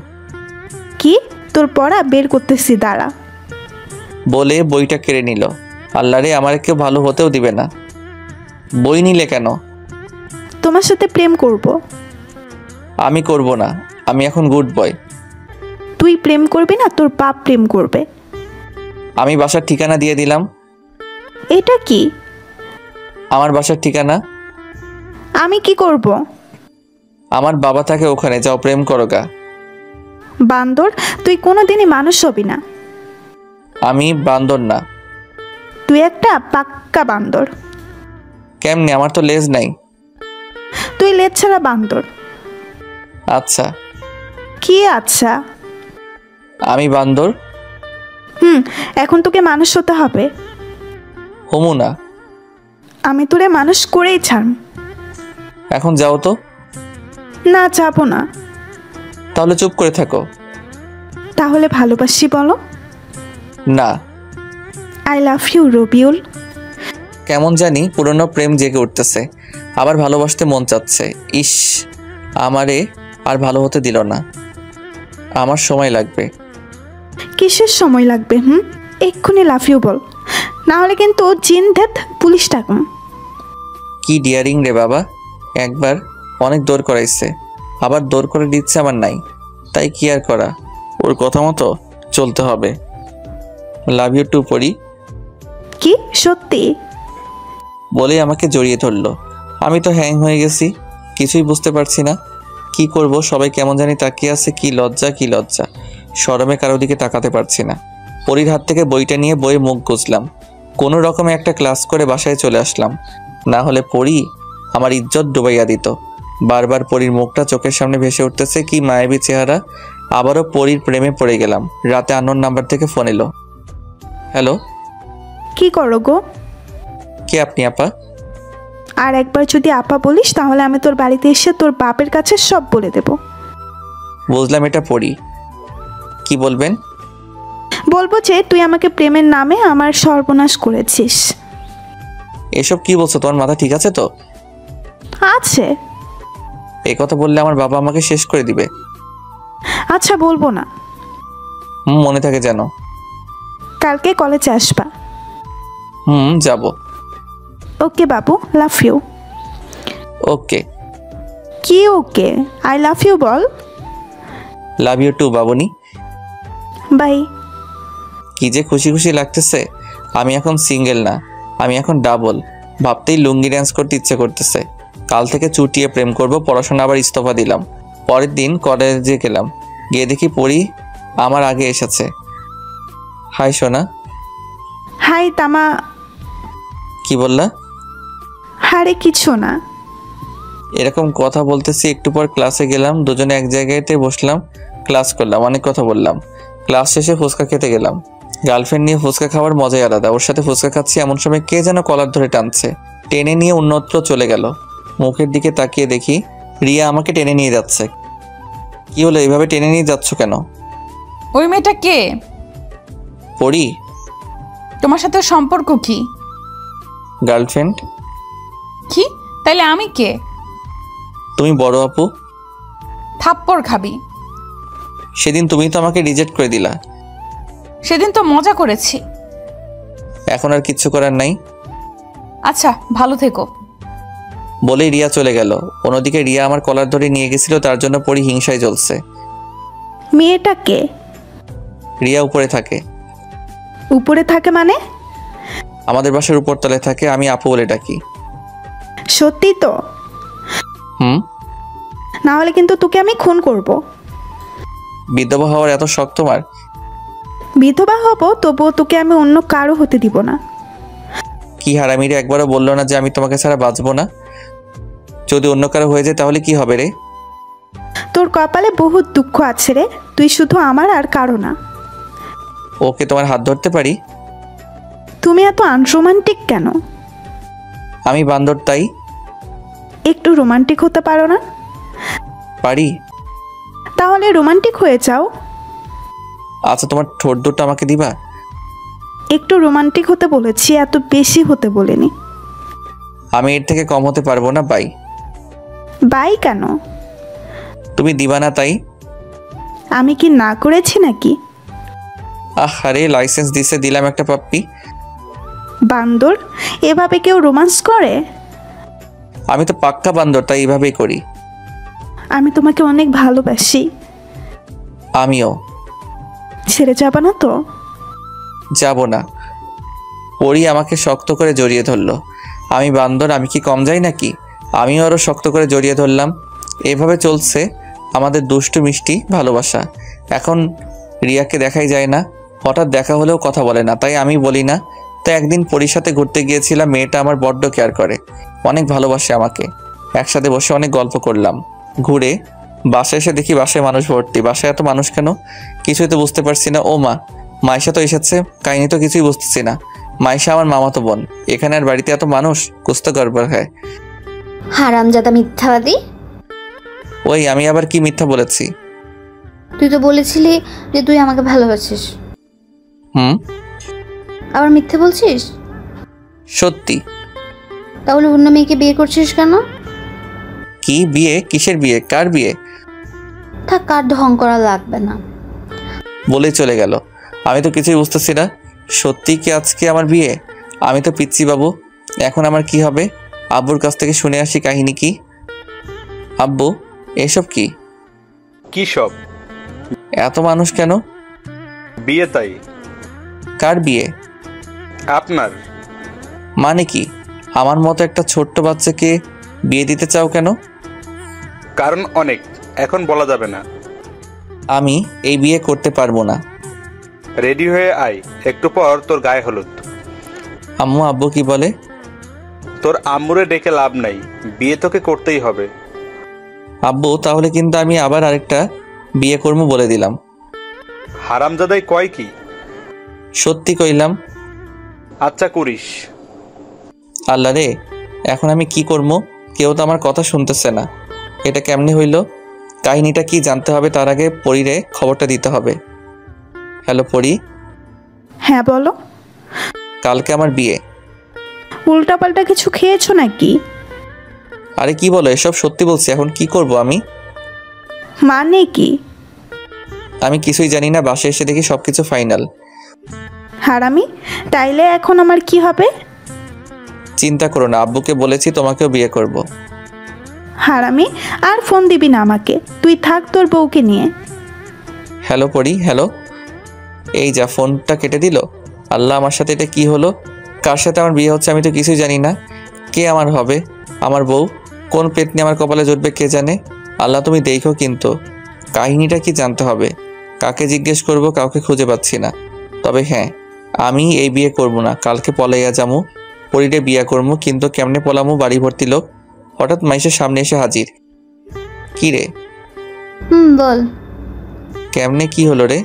S2: কি? তোর পড়া বের করতেছি, দাঁড়া।
S1: বলে বইটা কেড়ে নিল। আল্লাহ রে, আমার কেউ ভালো হতেও দিবে না। বই নিলে কেন?
S2: তোমার সাথে প্রেম করব।
S1: আমি করব না, আমি এখন গুড বয়।
S2: তুই প্রেম করবি না, তোর বাপ প্রেম করবে।
S1: আমি বাসার ঠিকানা দিয়ে দিলাম।
S2: এটা কি?
S1: আমার বাসার ঠিকানা।
S2: আমি কি করব?
S1: আমার বাবা থাকে ওখানে, যাও প্রেম করো গা।
S2: বান্দর, তুই কোনোদিনই মানুষ হবি না।
S1: আমি বান্দর না।
S2: তুই একটা পাক্কা বান্দর।
S1: কেমনে? আমার তো লেজ নাই।
S2: তুই লেজ ছাড়া বান্দর।
S1: আচ্ছা।
S2: কি আচ্ছা?
S1: আমি বান্দর।
S2: এখন তোকে মানুষ হতে হবে।
S1: হমু না।
S2: আমি তোরে মানুষ করেই ছাড়।
S1: এখন যাও তো।
S2: না, যাবো না।
S1: তাহলে চুপ করে থাকো।
S2: তাহলে ভালোবাসি বলো।
S1: না।
S2: I love you Rabiul.
S1: কেমন জানি পুরনো প্রেম জেগে উঠতেছে, আবার ভালোবাসতে মন চাচ্ছে। ইস, আমারে আর ভালো হতে দিল না। আমার সময় লাগবে।
S2: কিসের সময় লাগবে? এক্ষুনি লাভ ইউ বল, না হলে কিন্তু জিন ধেত পুলিশ ডাকুম।
S1: কি ডিয়ারিং রে বাবা। একবার অনেক দৌড় করাইছে, আবার দৌড় করে দিচ্ছে আমার নাই। তাই কি আর করা, ওর কথা মতো চলতে হবে। লাভ ইউ টু পরি।
S2: কি সত্যি?
S1: বলে আমাকে জড়িয়ে ধরলো। আমি তো হ্যাং হয়ে গেছি, কিছুই বুঝতে পারছি না কি করব। সবাই কেমন জানি তাকিয়ে আছে। কি লজ্জা, কি লজ্জা। শরমে কারো দিকে তাকাতে পারছি না। পরির হাত থেকে বইটা নিয়ে বইয়ে মুখ গুজলাম। কোনো রকমে একটা ক্লাস করে বাসায় চলে আসলাম, না হলে পরি আমার ইজ্জত ডুবাইয়া দিত। বারবার পরির মুখটা চোখের সামনে ভেসে উঠতেছে, কি মায়াবী চেহারা। আবারও পরির প্রেমে পড়ে গেলাম। রাতে আননোন নাম্বার থেকে ফোন এলো। হ্যালো।
S2: কি করো গো?
S1: কে আপনি আপা?
S2: আর একবার যদি আপা বলিস তাহলে আমি তোর বাড়িতে এসে তোর বাপের কাছে সব বলে দেব।
S1: বুঝলাম, এটা পরি। কি বলবেন?
S2: বলবো যে তুই আমাকে প্রেমের নামে আমার সর্বনাশ করেছিস।
S1: এসব কি বলছো? তোমার মাথা ঠিক আছে তো?
S2: আছে।
S1: এই কথা বললে আমার বাবা আমাকে শেষ করে দিবে।
S2: আচ্ছা, বলবো না।
S1: মনে থাকে যেন।
S2: কালকে কলেজে আসবা।
S1: যাব।
S2: ওকে বাবু, লাভ ইউ।
S1: ওকে।
S2: কি ওকে? আই লাভ ইউ বল।
S1: Love you too Babuni.
S2: Bye.
S1: কি যে খুশি খুশি লাগতেছে। আমি এখন সিঙ্গেল না, আমি এখন ডাবল। ভাবতেই লুঙ্গি ড্যান্স করতে ইচ্ছে করতেছে। কাল থেকে চুটিয়ে প্রেম করব। পড়াশোনা আবার ইস্তফা দিলাম। পরের দিন কলেজে গেলাম, গিয়ে দেখি পরি আমার আগে এসেছে। হাই সোনা।
S2: হাই তামা।
S1: কি বললা?
S2: হারে কিছু না।
S1: এরকম কথা বলতেছি। একটু পর ক্লাসে গেলাম, দুজনে এক জায়গাতে বসলাম, ক্লাস করলাম, অনেক কথা বললাম। ক্লাস শেষে ফুচকা খেতে গেলাম। গার্লফ্রেন্ড নিয়ে ফুচকা খাওয়ার মজাই আলাদা। ওর সাথে ফুচকা খাচ্ছি, এমন সময় কে যেন কলার ধরে টানছে, টেনে নিয়ে অন্যত্র চলে গেল। মুখের দিকে তাকিয়ে দেখি রিয়া আমাকে টেনে নিয়ে যাচ্ছে। কি হলো, এইভাবে টেনে নিয়ে যাচ্ছ কেন?
S6: ওই মেয়েটা কে?
S1: পরি,
S6: তোমার সাথে ওর সম্পর্ক কি?
S1: গার্লফ্রেন্ড।
S6: কি? তাইলে আমি কে?
S1: তুমি বড় আপু।
S6: থাপ্পড় খাবি।
S1: সেদিন তুমি তো আমাকে রিজেক্ট করে দিলা।
S6: সেদিন তো মজা করেছি।
S1: এখন আর কিচ্ছু করার নাই।
S6: আচ্ছা, ভালো থেকো।
S1: বলেই রিয়া চলে গেল। অন্যদিকে রিয়া আমার কলার ধরে নিয়ে গেছিল, তার জন্য পরি হিংসায় জ্বলছে।
S2: মেয়েটা কে?
S1: রিয়া উপরে থাকে।
S2: উপরে থাকে মানে?
S1: আমাদের বাসার উপরতলায় থাকে, আমি আপু বলে ডাকি।
S2: সত্যি তো?
S1: হুম।
S2: না হলে কিন্তু তোকে আমি খুন করব।
S1: বিধবা হওয়ার এত শখ তোমার?
S2: বিধবা হব, তবুও তোকে আমি অন্য কারো হতে দিব না।
S1: কি হারামিরে, একবারও বললো না যে আমি তোমাকে ছাড়া বাঁচবো না? যদি অন্য কারো হয়ে যায় তাহলে কি হবে রে?
S2: তোর কপালে বহুত দুঃখ আছে রে, তুই শুধু আমার আর কারো না।
S1: ওকে, তোমার হাত ধরতে পারি?
S2: তুমি এত আনরোমান্টিক কেন?
S1: আমি বান্দর তাই।
S2: একটু রোমান্টিক হতে পারো না?
S1: পারি।
S2: তাহলে রোমান্টিক হয়ে যাও।
S1: আচ্ছা, তোমার ঠোঁট দুটো আমাকে দিবা?
S2: একটু রোমান্টিক হতে বলেছি, এত বেশি হতে বলিনি।
S1: আমি এর থেকে কম হতে পারবো না। বাই।
S2: বাই কেন?
S1: তুমি দিবা না তাই।
S2: আমি কি না করেছি নাকি?
S1: আরে লাইসেন্স দিছে, দিলাম একটা পাপ্পি।
S2: বান্দর, এভাবে কেউ রোমান্স করে?
S1: আমি তো পাক্কা বান্দর, তাই এইভাবেই করি।
S2: আমি তোমাকে অনেক ভালোবাসি।
S1: আমিও।
S2: ছেড়ে যাবা না তো?
S1: যাব না। পরি আমাকে শক্ত করে জড়িয়ে ধরলো। আমি বান্দর, আমি কি কম যাই নাকি? আমিও আরও শক্ত করে জড়িয়ে ধরলাম। এভাবে চলছে আমাদের দুষ্টু মিষ্টি ভালোবাসা। এখন রিয়াকে দেখাই যায় না, হঠাৎ দেখা হলেও কথা বলে না, তাই আমি বলি না। তাই একদিন পরির সাথে ঘুরতে গিয়েছিলাম। মেয়েটা আমার বড্ড কেয়ার করে, অনেক ভালোবাসে আমাকে। একসাথে বসে অনেক গল্প করলাম। ঘুরে বাসায় এসে দেখি বাসায় মানুষ ভর্তি। বাসায় এত মানুষ কেন কিছুই তো বুঝতে পারছি না। ও মা, মাইশা তো এসেছে, কাহিনী তো কিছুই বুঝতেছি না। মাইশা আমার মামাতো বোন, এখানে আর বাড়িতে এত মানুষ, কুস্তা গড়বড় হয়।
S8: হারামজাদা মিথ্যাবাদী!
S1: ওই আমি আবার কি মিথ্যা বলেছি?
S8: তুই তো বলেছিলি যে তুই আমাকে ভালোবাসিস,
S1: হুম।
S8: আবার মিথ্যে বলছিস?
S1: সত্যি।
S8: তাহলে অন্য মেয়েকে বিয়ে করছিস কেন?
S1: কি বিয়ে? কিসের বিয়ে? কার বিয়ে?
S8: থাক, কার ঢং করা লাগবে না।
S1: বলে চলে গেল। আমি তো কিছুই বুঝতেছি না। সত্যি কি আজকে আমার বিয়ে? আমি তো পিচ্ছি বাবু। এখন আমার কি হবে? আব্বুর কাছ থেকে শুনে আসি কাহিনী কি। আব্বু, এসব কি?
S9: কি সব?
S1: এত মানুষ কেন?
S9: বিয়ে তাই।
S1: কার বিয়ে?
S9: আপনার।
S1: মানে কি? আমার মতো একটা ছোট্ট বাচ্চাকে বিয়ে দিতে চাও কেন?
S9: কারণ অনেক, এখন বলা যাবে না।
S1: আমি এই বিয়ে করতে পারবো না।
S9: রেডি হয়ে আয়, একটু পর তোর গায়ে হলুদ।
S1: আম্মু আব্বু কি বলে?
S9: তোর আম্মুরে ডেকে লাভ নাই, বিয়ে তোকে করতেই হবে।
S1: আব্বু, তাহলে কিন্তু আমি আবার আরেকটা বিয়ে করবো বলে দিলাম।
S9: হারামজাদাই কয় কি?
S1: সত্যি কইলাম।
S9: আচ্ছা করিস।
S1: আল্লাহ রে, এখন আমি কি করবো? কেউ তো আমার কথা শুনতেছে না। এটা কেমনে হইল? কাহিনীটা কি জানতে হবে, তার আগে পরিরে খবরটা দিতে হবে। হ্যালো পরি।
S2: হ্যাঁ বলো।
S1: কালকে আমার বিয়ে।
S2: উল্টাপাল্টা কিছু খেয়েছো নাকি?
S1: আরে কি বলো এসব? সত্যি বলছি। এখন কি করব আমি?
S2: মানে কি?
S1: আমি কিছুই জানি না। বাসায় এসে দেখি সবকিছু ফাইনাল।
S2: হারামি, তাইলে এখন আমার কি হবে?
S1: চিন্তা করো না, আব্বুকে বলেছি তোমাকেও বিয়ে করব।
S2: হারামি, আর ফোন দিবি না আমাকে, তুই থাক তোর বউকে নিয়ে।
S1: হ্যালো পরি। হ্যালো। এই যা, ফোনটা কেটে দিল। আল্লাহ, আমার সাথে এটা কি হলো? কার সাথে আমার বিয়ে হচ্ছে আমি তো কিছুই জানি না। কে আমার হবে? আমার বউ? কোন পেতনি আমার কপালে জুটবে কে জানে। আল্লাহ তুমি দেখো, কিন্তু কাহিনীটা কি জানতে হবে। কাকে জিজ্ঞেস করব? কাউকে খুঁজে পাচ্ছি না। তবে হ্যাঁ, আমি এই বিয়ে করব না। কালকে পলাইয়া যামু, পরিরে বিয়ে করবো। কিন্তু কেমনে পলামু? বাড়ি ভর্তি লোক। হঠাৎ মাইশের সামনে এসে হাজির। কি রে?
S8: বল।
S1: কেমনে কি হলো রে?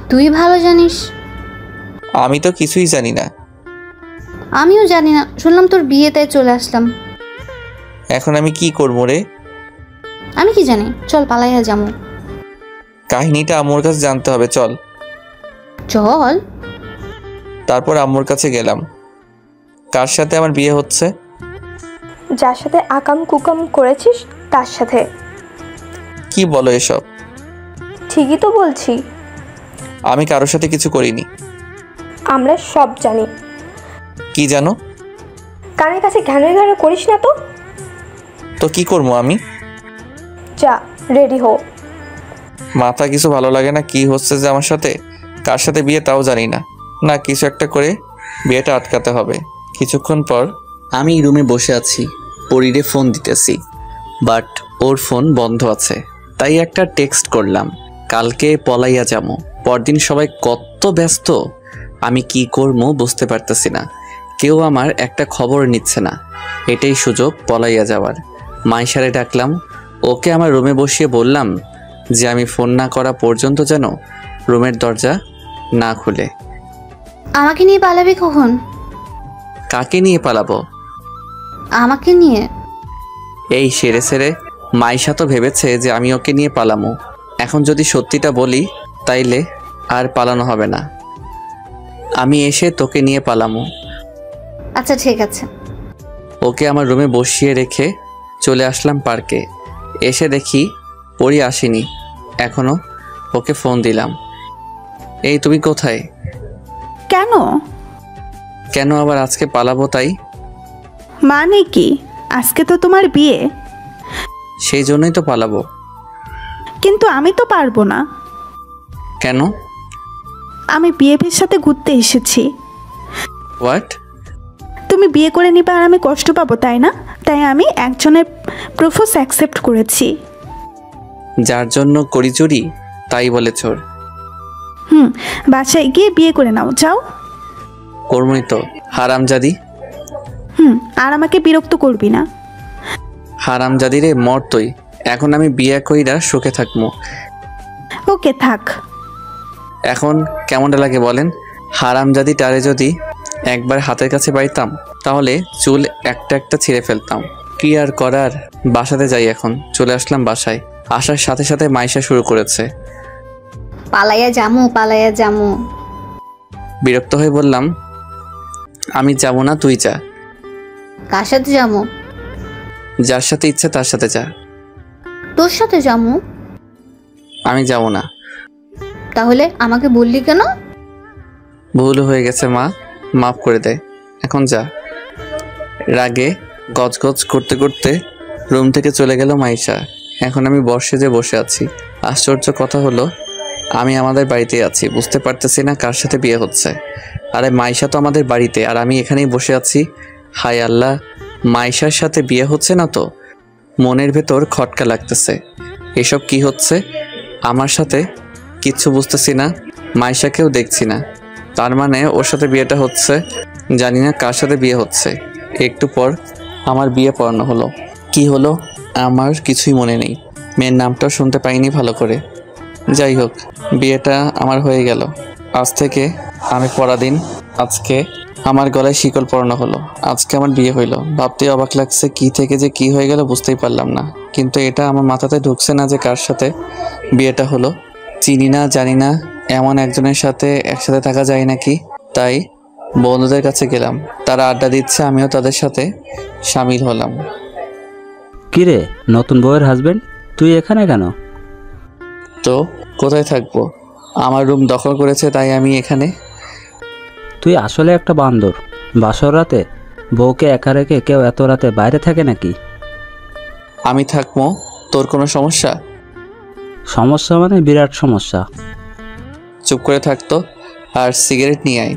S8: তুই ভালো জানিস।
S1: আমি তো কিছুই জানি না।
S8: আমিও জানি না, শুনলাম তোর বিয়ে, তাই চলে আসলাম।
S1: এখন আমি কি করবো রে?
S8: আমি কি জানি, চল পালাইয়া যাবো।
S1: কাহিনীটা আম্মুর কাছে জানতে হবে, চল।
S8: চল।
S1: তারপর আম্মুর কাছে গেলাম। কার সাথে আমার বিয়ে হচ্ছে?
S10: যার সাথে আকাম কুকাম করেছিস তার সাথে।
S1: কি বলো এসব?
S10: ঠিকই তো বলছি।
S1: আমি কারোর সাথে কিছু করিনি।
S10: আমরা সব জানি।
S1: কি জানো?
S10: কানের কাছে ঘ্যানো ঘ্যানো করিস না তো।
S1: তো কি করবো আমি?
S10: যা রেডি হো।
S1: মাথা কিছু ভালো লাগে না, কি হচ্ছে যে আমার সাথে, কার সাথে বিয়ে তাও জানি না। না, কিছু একটা করে বিয়েটা আটকাতে হবে। কিছুক্ষণ পর আমি রুমে বসে আছি, পরিরে ফোন দিতেছি, বাট ওর ফোন বন্ধ আছে। তাই একটা টেক্সট করলাম, কালকে পলাইয়া যাবো। পরদিন সবাই কত ব্যস্ত, আমি কি করবো বুঝতে পারতেছি না। কেউ আমার একটা খবর নিচ্ছে না। এটাই সুযোগ পলাইয়া যাওয়ার। মাইশারে ডাকলাম, ওকে আমার রুমে বসিয়ে বললাম যে আমি ফোন না করা পর্যন্ত যেন রুমের দরজা না খুলে।
S8: আমাকে নিয়ে পালাবি কখন?
S1: কাকে নিয়ে পালাবো?
S8: আমাকে নিয়ে।
S1: এই সেরে সেরে মাইশা তো ভেবেছে যে আমি ওকে নিয়ে পালামো। এখন যদি সত্যিটা বলি তাইলে আর পালানো হবে না। আমি এসে তোকে নিয়ে পালামো।
S8: আচ্ছা ঠিক আছে।
S1: ওকে আমার রুমে বসিয়ে রেখে চলে আসলাম পার্কে। এসে দেখি পরি আসেনি এখনো। ওকে ফোন দিলাম, এই তুমি কোথায়?
S2: কেন?
S1: কেন আবার আজকে পালাবো তাই?
S2: মানে কি? আজকে তো তোমার বিয়ে।
S1: সেই জন্যই তো পালাবো।
S2: কিন্তু আমি তো পারবো না।
S1: কেন?
S2: আমি বিএফের সাথে ঘুরতে এসেছি।
S1: হোয়াট?
S2: তুমি বিয়ে করে নিবে আর আমি কষ্ট পাবো, তাই না? তাই আমি একজনের প্রপোজ অ্যাকসেপ্ট করেছি।
S1: যার জন্য করি চুরি তাই বলে চোর।
S2: বাসায় গিয়ে বিয়ে করে নাও, যাও।
S1: কর্মই তো, হারামজাদি।
S2: আর আমাকে বিরক্ত করবি না।
S1: হারামজাদি রে, মর তুই। এখন আমি বিয়ে কইরা সুখে থাকবো।
S2: ওকে থাক।
S1: এখন কেমনটা লাগে বলেন? হারামজাদি টারে যদি একবার হাতের কাছে পাইতাম তাহলে চুল একটা একটা ছিঁড়ে ফেলতাম। কি আর করার, বাসাতে যাই এখন। চলে আসলাম বাসায়। আসার সাথে সাথে মাইশা শুরু করেছে,
S8: পালাইয়া জামু।
S1: বিরক্ত হয়ে বললাম, আমি যাব না, তুই যা।
S8: কার সাথে যামু?
S1: যার সাথে ইচ্ছে তার সাথে যা।
S8: তোর সাথে যামু।
S1: আমি যাব না।
S8: তাহলে আমাকে বললি কেন?
S1: ভুল হয়ে গেছে মা, মাফ করে দে, এখন যা। রাগে গজগজ করতে করতে রুম থেকে চলে গেল মাইশা। এখন আমি বর্ষে বসে আছি। আশ্চর্য কথা হলো, আমি আমাদের বাড়িতেই আছি, বুঝতে পারতেছি না কার সাথে বিয়ে হচ্ছে। আরে মাইশা তো আমাদের বাড়িতে, আর আমি এখানেই বসে আছি। হায় আল্লাহ, মাইশার সাথে বিয়ে হচ্ছে না তো? মনের ভেতর খটকা লাগতেছে। এসব কি হচ্ছে আমার সাথে? কিচ্ছু বুঝতেছি না। মাইশাকেও দেখছি না, তার মানে ওর সাথে বিয়েটা হচ্ছে। জানি না কার সাথে বিয়ে হচ্ছে। একটু পর আমার বিয়ে পড়ানো হলো। কি হলো আমার কিছুই মনে নেই। মেয়ের নামটাও শুনতে পাইনি ভালো করে। যাই হোক, বিয়েটা আমার হয়ে গেল। আজ থেকে আমি পরাধীন। আজকে আমার গলায় শিকল পরানো হলো। আজকে আমার বিয়ে হইলো। ভাবতে অবাক লাগছে, কি থেকে যে কি হয়ে গেল বুঝতেই পারলাম না। কিন্তু এটা আমার মাথাতে ঢুকছে না যে কার সাথে বিয়েটা হলো। চিনি না, জানি না, এমন একজনের সাথে একসাথে থাকা যায় নাকি। তাই বন্ধুদের কাছে গেলাম, তারা আড্ডা দিচ্ছে, আমিও তাদের সাথে সামিল হলাম।
S3: কিরে, নতুন বউয়ের হাজবেন্ড, তুই এখানে কেন?
S1: তো কোথায় থাকবো? আমার রুম দখল করেছে, তাই আমি এখানে।
S3: তুই আসলে একটা বান্দর। বাসর রাতে বউকে একা রেখে কেউ এত রাতে বাইরে থাকে নাকি?
S1: আমি থাকবো, তোর কোনো সমস্যা?
S3: সমস্যা মানে বিরাট সমস্যা।
S1: চুপ করে থাকতো আর সিগারেট নিয়ে আয়।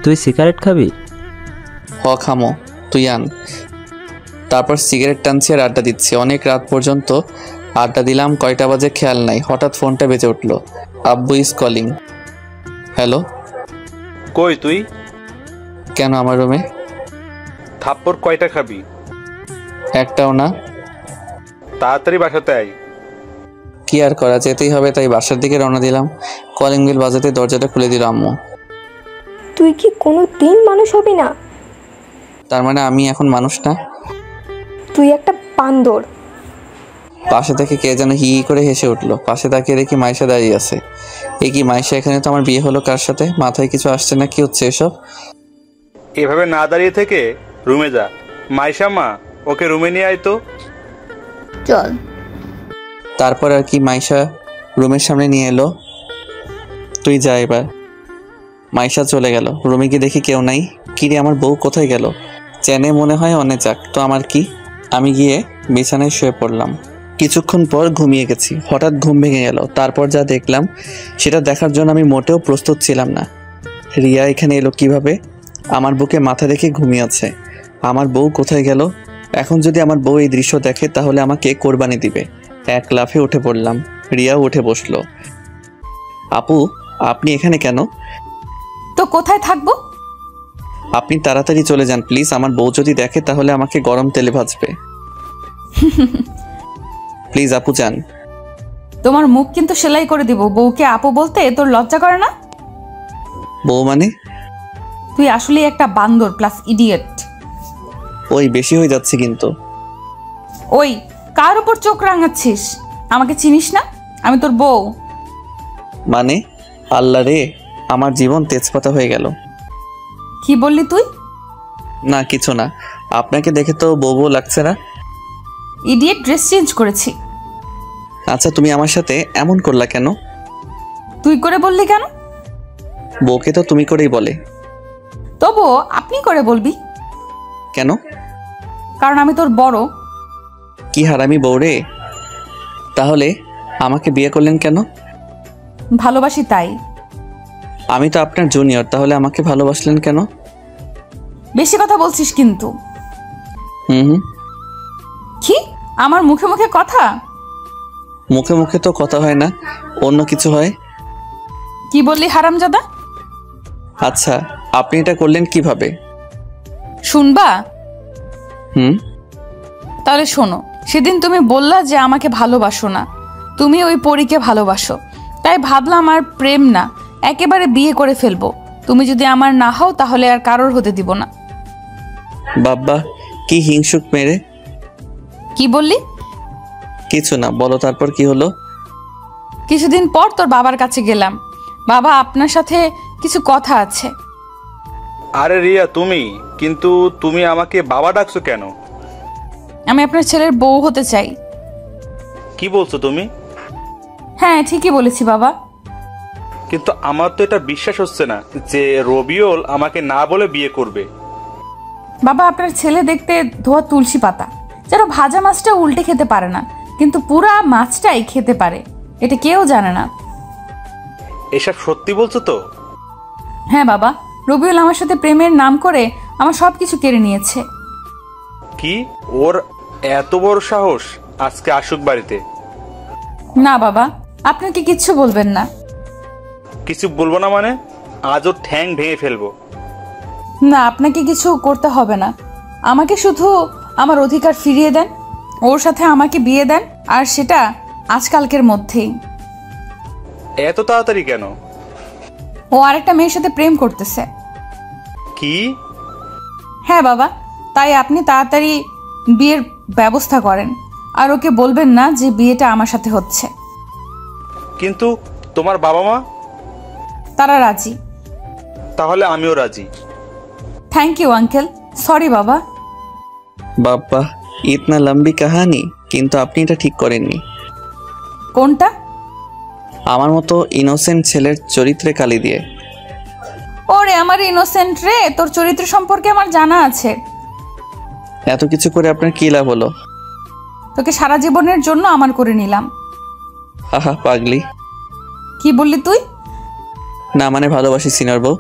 S3: তুই সিগারেট খাবি?
S1: খামো, তুই আন। তারপর সিগারেট টানছি আর আড্ডা দিচ্ছি। অনেক রাত পর্যন্ত আড্ডা দিলাম। কয়টা বাজে খেয়াল নাই। হঠাৎ ফোনটা বেজে উঠলো। আব্বু ইজ কলিং। হ্যালো।
S9: কই তুই?
S1: কেন আমার রুমে?
S9: থাপ্পড় কয়টা খাবি?
S1: একটাও না।
S9: তাড়াতাড়ি বাসাতে আয়।
S1: কি আর করা, যেতেই হবে, তাই বাসার দিকে রওনা দিলাম। কলিং বেল বাজাতে দরজাটা খুলে দিল আম্মু।
S10: তুই কি কোনো দিন মানুষ হবি না?
S1: তার মানে আমি এখন মানুষ না?
S10: তুই একটা বান্দর।
S1: পাশে থেকে কে যেন হি হি করে হেসে উঠলো। পাশে তাকিয়ে দেখি মাইশা দাঁড়িয়ে আছে। এ কি মাইশা, এখানে তো আমার বিয়ে হলো কার সাথে? মাথায় কিছু আসছে না, কি হচ্ছে এসব?
S9: এভাবে না দাঁড়িয়ে থেকে রুমে যা। মাইশা মা, ওকে রুমে নিয়ে আয় তো।
S8: চল।
S1: তারপর আর কি মাইশা রুমের সামনে নিয়ে এলো। তুই যা এবার। মাইশা চলে গেল। রুমে গিয়ে দেখি কেউ নাই। কিরে আমার বউ কোথায় গেল? চেনে মনে হয়, অনেক যাক তো আমার কি। আমি গিয়ে বিছানায় শুয়ে পড়লাম। কিছুক্ষণ পর ঘুমিয়ে গেছি। হঠাৎ ঘুম ভেঙে গেল। তারপর যা দেখলাম সেটা দেখার জন্য আমি মোটেও প্রস্তুত ছিলাম না। রিয়া এখানে এলো কিভাবে? আমার বুকে মাথা রেখে ঘুমিয়ে আছে। আমার বউ কোথায় গেল? এখন যদি আমার বউ এই দৃশ্য দেখে তাহলে আমাকে কোরবানি দিবে। এক লাফে উঠে পড়লাম। রিয়াও উঠে বসলো। আপু, আপনি এখানে কেন?
S6: তো কোথায় থাকবো?
S1: আপনি তাড়াতাড়ি চলে যান প্লিজ। আমার বউ যদি দেখে তাহলে আমাকে গরম তেলে ভাজবে। প্লিজ আপু যান।
S6: তোমার মুখ কিন্তু সেলাই করে দিব। বউকে আপু বলতে তোর লজ্জা করে না?
S1: বউ মানে?
S6: তুই আসলেই একটা বান্দর প্লাস ইডিয়েট।
S1: ওই বেশি হয়ে যাচ্ছে কিন্তু।
S6: ওই কার উপর চোখ রাঙাচ্ছিস? আমাকে চিনিস না? আমি তোর বউ।
S1: মানে? আল্লাহ রে, আমার জীবন তেজপাতা হয়ে গেল।
S6: কি বললি তুই?
S1: না কিছু না। আপনাকে দেখে তো বউ বউ লাগছে না।
S6: ইডিয়েট, ড্রেস চেঞ্জ করেছি।
S1: আচ্ছা তুমি আমার সাথে এমন করলা কেন?
S6: তুই করে বললি কেন?
S1: বউকে তো তুমি করেই বলে।
S6: তবুও আপনি করে বলবি
S1: কেন?
S6: কারণ আমি তোর বড়।
S1: কি হারামি বউ রে। তাহলে আমাকে বিয়ে করলেন কেন?
S6: ভালোবাসি তাই।
S1: আমি তো আপনার জুনিয়র, তাহলে আমাকে ভালোবাসলেন কেন?
S6: বেশি কথা বলছিস কিন্তু।
S1: হুম।
S6: কি? আমার মুখে মুখে কথা?
S1: মুখে মুখে তো কথা হয় না, অন্য কিছু হয়।
S6: কি বললি হারামজাদা?
S1: আচ্ছা আপনি এটা করলেন কিভাবে?
S6: শুনবা?
S1: হুম।
S6: তাহলে শোনো। সেদিন তুমি বললা যে আমাকে ভালোবাসো না, তুমি ওই পরীকে ভালোবাসো। তাই ভাবলাম আর প্রেম না, একেবারে বিয়ে করে ফেলবো। তুমি যদি আমার না হও তাহলে আর কারোর হতে দিব না।
S1: বাবা কি হিংসুক মেরে।
S6: কি বললি?
S1: কিছু না, বলো তারপর কি হলো?
S6: কিছুদিন পর তোর বাবার কাছে গেলাম। বাবা, আপনার সাথে কিছু কথা আছে।
S9: আরে রিয়া তুমি, কিন্তু তুমি আমাকে বাবা ডাকছো কেন?
S6: আমি আপনার ছেলের বউ হতে চাই।
S9: কি বলছো তুমি?
S6: হ্যাঁ ঠিকই বলেছি বাবা।
S9: কিন্তু আমার তো এটা বিশ্বাস হচ্ছে না যে রবিউল আমাকে না বলে বিয়ে করবে।
S6: বাবা, আপনার ছেলে দেখতে ধোয়া তুলসী পাতা, যেন ভাজা মাছটা উল্টে খেতে পারে না, কিন্তু পুরা মাছটাই খেতে পারে। এটা কেউ জানে না।
S9: এসব সত্যি বলছো তো?
S6: হ্যাঁ বাবা, রবিউল আমার সাথে প্রেমের নাম করে আমার সব কিছু কেড়ে নিয়েছে।
S9: কি? ওর এত বড় সাহস? আজকে আসুক বাড়িতে।
S6: না বাবা, আপনাকে কিচ্ছু বলবেন না।
S9: কিছু বলবো না মানে? আজ ওর ঠ্যাং ভেঙে ফেলবো।
S6: না, আপনাকে কিছু করতে হবে না। আমাকে শুধু আমার অধিকার ফিরিয়ে দেন, ওর সাথে আমাকে বিয়ে দেন, আর সেটা আজকালকের মধ্যেই।
S9: এত তাড়াতাড়ি কেন?
S6: ও আরেকটা মেয়ের সাথে প্রেম করতেছে।
S9: কি?
S6: হ্যাঁ বাবা, তাই আপনি তাড়াতাড়ি বিয়ের ব্যবস্থা করেন, আর ওকে বলবেন না যে বিয়েটা আমার সাথে হচ্ছে।
S9: কিন্তু তোমার বাবা মা?
S6: তারা রাজি।
S9: তাহলে আমিও রাজি।
S6: Thank you uncle. সরি বাবা।
S1: বাবা ইতনা লম্বি কাহানি, কিন্তু আপনি এটা ঠিক করেননি।
S6: কোনটা?
S1: আমার মতো ইনোসেন্ট ছেলের চরিত্রে কালি দিয়ে।
S6: ওরে আমার ইনোসেন্ট রে, তোর চরিত্র সম্পর্কে আমার জানা আছে।
S1: এত কিছু করে আপনার কি লাভ হলো?
S6: তোকে সারা জীবনের জন্য আমার করে নিলাম।
S1: আহা পাগলি।
S6: কি বললি তুই?
S1: না মানে ভালোবাসি সিনিয়র বউ।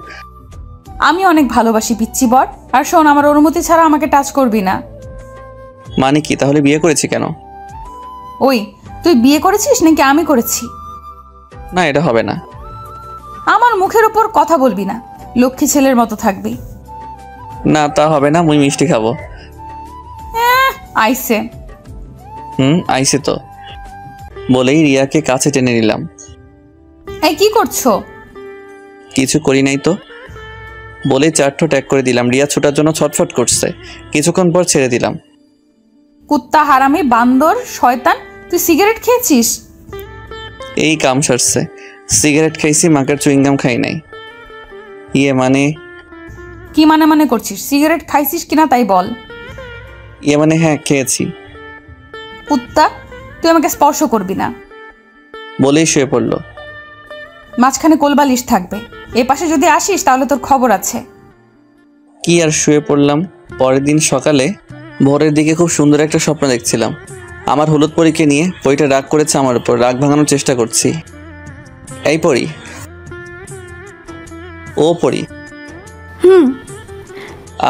S6: আমি অনেক ভালোবাসি পিচ্চি বর। আর শোন, আমার অনুমতি ছাড়া আমাকে টাচ করবি না।
S1: মানে কি? তাহলে বিয়ে করেছি কেন?
S6: ওই তুই বিয়ে করেছিস নাকি আমি করেছি?
S1: না এটা হবে না।
S6: আমার মুখের উপর কথা বলবি না, লক্ষ্মী ছেলের মতো থাকবি।
S1: না তা হবে না, মুই মিষ্টি খাবো।
S6: আইসে।
S1: আইসে তো। বলেই রিয়াকে কাছে টেনে নিলাম।
S6: এই কি করছো?
S1: কিছু করি নাই তো। বলেই চারঠো ট্যাগ করে দিলাম। রিয়া ছোটার জন্য ছটফট করছে। কিছুক্ষণ পর ছেড়ে দিলাম।
S6: কুত্তা, হারামি, বান্দর, শয়তান, তুই সিগারেট খেয়েছিস?
S1: এই কাম সারছে, সিগারেট খাইছি, মাকার চুইংগাম খাই নাই। ইয়ে মানে
S6: কি মানে করছিস? সিগারেট খাইছিস কিনা তাই বল।
S1: ইয়ে মানে হ্যাঁ খেয়েছি।
S6: কুত্তা, তুই আমাকে স্পর্শ করবি না।
S1: বলেই শুয়ে পড়লো।
S6: মাঝখানে কোলবালিশ থাকবে, এ পাশে যদি আসিস তাহলে তোর খবর আছে।
S1: কি আর শুয়ে পড়লাম। পরের দিন সকালে ভোরের দিকে খুব সুন্দর একটা স্বপ্ন দেখছিলাম। আমার হলুদ পরীকে নিয়ে পরীটা রাগ করেছে আমার উপর, রাগ ভাঙানোর চেষ্টা করছি। এই পরী, ও পরী,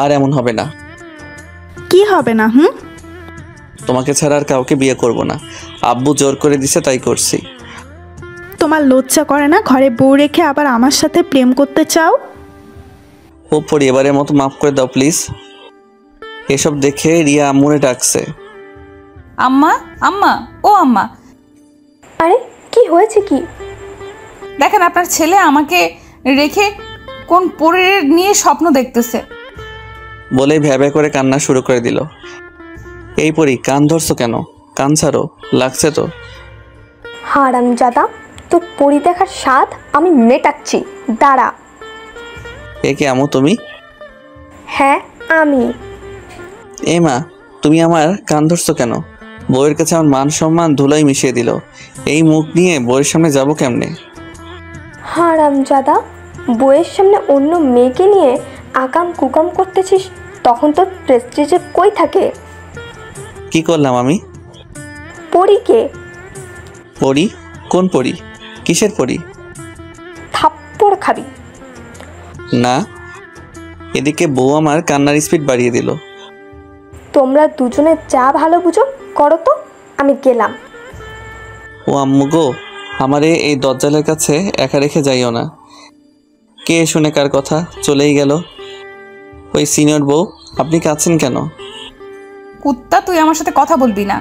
S1: আর এমন হবে না।
S2: কি হবে না?
S1: তোমাকে ছাড়া আর কাউকে বিয়ে করব না। আব্বু জোর করে দিছে তাই করছি।
S2: তোমার লজ্জা করে না ঘরে বউ রেখে আবার আমার সাথে প্রেম করতে চাও?
S1: ও পরী, এবারের মতো মাফ করে দাও প্লিজ। এসব দেখে রিয়া আম্মুরে ডাকছে।
S6: আম্মা, আম্মা, ও আম্মা।
S10: আরে কি হয়েছে কি?
S6: দেখেন আপনার ছেলে আমাকে রেখে কোন পরীর নিয়ে স্বপ্ন দেখতেছে।
S1: বলে ভ্যাবে করে কান্না শুরু করে দিল। এই পরী, কান ধরছো কেন? কান ছাড়ো, লাগছে তো।
S10: হারামজাদা, তোর পরি দেখার স্বাদ আমি মেটাচ্ছি, দাঁড়া।
S1: এ কি আম্মু তুমি?
S10: হ্যাঁ আমি।
S1: এ মা, তুমি আমার কান ধরছো কেন? বউয়ের কাছে আমার মান সম্মান ধুলাই মিশিয়ে দিল। এই মুখ নিয়ে বউয়ের সামনে যাবো কেমনে?
S10: হারামজাদা, বইয়ের সামনে অন্য মেয়েকে নিয়ে আকাম কুকাম করতেছিস, তখন তোর প্রেস্টিজে কই থাকে?
S1: কি করলাম আমি?
S10: পরীকে।
S1: পরী? কোন পরী? কিসের পরী?
S10: থাপ্পড় খাবি।
S1: না। এদিকে বউ আমার কান্নার স্পিড বাড়িয়ে দিল।
S10: তোমরা দুজনে যা ভালো বুঝো করো তো, আমি গেলাম।
S1: ও আম্মু গো, আমারে এই দজ্জালের কাছে একা রেখে যাইও না। কে শুনে কার কথা চলেই গেল। ওই সিনিয়র বউ, আপনি কাঁদছেন কেন?
S6: কুত্তা, তুই আমার সাথে কথা বলবি না।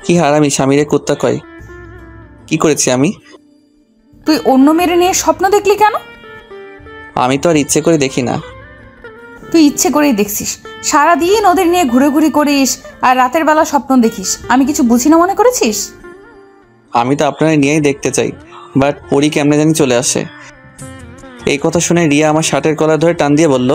S1: কি হারামি স্বামীরে কুত্তা কয়? কি করেছি আমি?
S6: তুই অন্য মেয়ের নিয়ে স্বপ্ন দেখলি কেন?
S1: আমি তো আর ইচ্ছে করে দেখি না।
S6: তুই ইচ্ছে করেই দেখছিস, সারাদিন ওদের নিয়ে ঘুরে করিস আর রাতের বেলা স্বপ্ন দেখিস। আমি কিছু বুঝি না মনে করেছিস?
S1: আমি তো আপনারা নিয়েই দেখতে চাই, বাট পরী কেমনে জানি চলে আসে। এই কথা শুনে রিয়া আমার শার্টের কলার ধরে টান দিয়ে বলল,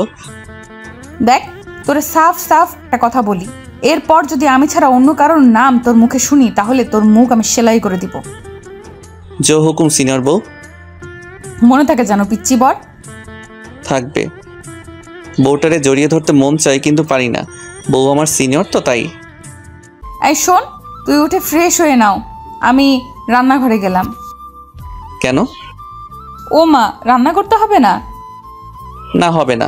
S6: দেখ, তোরে সাফ একটা কথা বলি, এরপর যদি আমি ছাড়া অন্য কারোর নাম তোর মুখে শুনি তাহলে তোর মুখ আমি সেলাই করে দিব।
S1: জো হুকুম সিনিয়র বউ।
S6: মনে থাকে জানো পিচ্চি বর।
S1: থাকবে। বউটারে জড়িয়ে ধরতে মন চাই কিন্তু পারি না, বউ আমার সিনিয়র তো তাই।
S6: এই শোন, তুই উঠে ফ্রেশ হয়ে নাও, আমি রান্নাঘরে গেলাম।
S1: কেন?
S6: ও মা, রান্না করতে হবে না?
S1: না হবে না।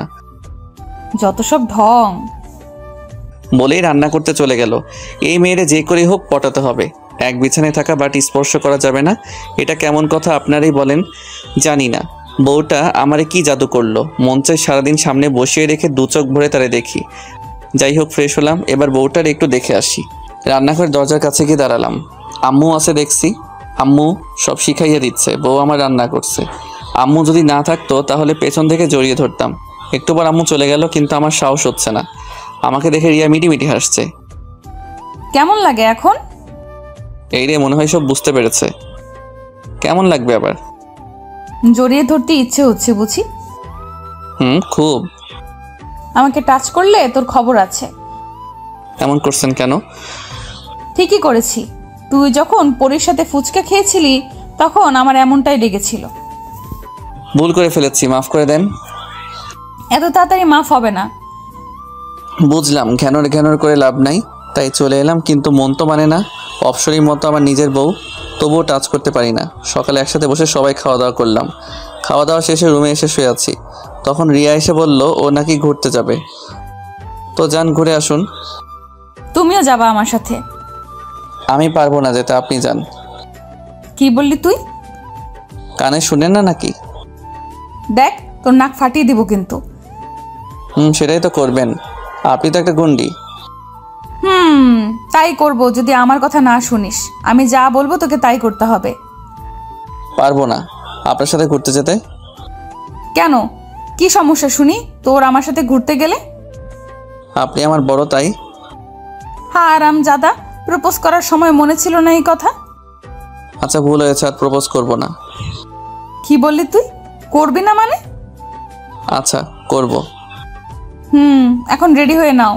S6: যত সব ঢং।
S1: বলেই রান্না করতে চলে গেল। এই মেয়েরে যে করে হোক পটাতে হবে। এক বিছানায় থাকা বাটি স্পর্শ করা যাবে না, এটা কেমন কথা আপনারাই বলেন। জানি না বউটা আমারে কি জাদু করলো, মন চাই সারাদিন সামনে বসিয়ে রেখে দু চোখ ভরে তারে দেখি। যাই হোক, ফ্রেশ হলাম, এবার বউটার একটু দেখে আসি। রান্নাঘরের দরজার কাছে গিয়ে দাঁড়ালাম। আম্মু আছে দেখছি, আম্মু সব শিখাইয়া দিচ্ছে, বউ আমার রান্না করছে। আম্মু যদি না থাকতো তাহলে পেছন থেকে জড়িয়ে ধরতাম। একটুবার আম্মু চলে গেল, কিন্তু আমার সাহস হচ্ছে না। আমাকে দেখে রিয়া মিটিমিটি হাসছে।
S6: কেমন লাগে এখন?
S1: এই রে, মনে হয় সব বুঝতে পেরেছে। কেমন লাগবে আবার?
S6: জড়িয়ে ধরতে ইচ্ছে হচ্ছে বুঝি।
S1: খুব।
S6: আমাকে টাচ করলে তোর খবর আছে।
S1: এমন করছেন কেন?
S6: ঠিকই করেছি। তুই যখন পরীর সাথে ফুচকা খেয়েছিলি তখন আমার এমনটাই লেগেছিল।
S1: ভুল করে ফেলেছি, মাফ করে দেন।
S6: এত তাড়াতাড়ি মাফ হবে না।
S1: বুঝলাম, ঘ্যানর করে লাভ নাই, তাই চলে এলাম, কিন্তু মন তো মানে না। অপসরীর মতো আমার নিজের বউ, তবুও টাচ করতে পারি না। সকালে একসাথে বসে সবাই খাওয়া দাওয়া করলাম। খাওয়া দাওয়া শেষে রুমে এসে শুয়ে আছি, তখন রিয়া এসে বলল ও নাকি ঘুরতে যাবে। তো যান, ঘুরে আসুন।
S6: তুমিও যাবা আমার সাথে?
S1: আমি পারবো না যেতে, আপনি যান।
S6: কি বললি তুই?
S1: কানে শুনেন না নাকি?
S6: দেখ, তোর নাক ফাটিয়ে দিব কিন্তু।
S1: সেটাই তো করবেন, আপনি তো একটা গুন্ডি।
S6: তাই করব যদি আমার কথা না শুনিস। আমি যা বলবো তোকে তাই করতে হবে।
S1: পারবো না আপনার সাথে ঘুরতে যেতে।
S6: কেন, কি সমস্যা শুনি তোর আমার সাথে ঘুরতে গেলে?
S1: আপনি আমার বড় তাই।
S6: হারামজাদা, প্রপোজ করার সময় মনে ছিল না এই কথা?
S1: আচ্ছা ভুল হয়েছে, আর প্রপোজ করব না।
S6: কি বললি তুই? করবি না মানে?
S1: আচ্ছা করব।
S6: এখন রেডি হয়ে নাও।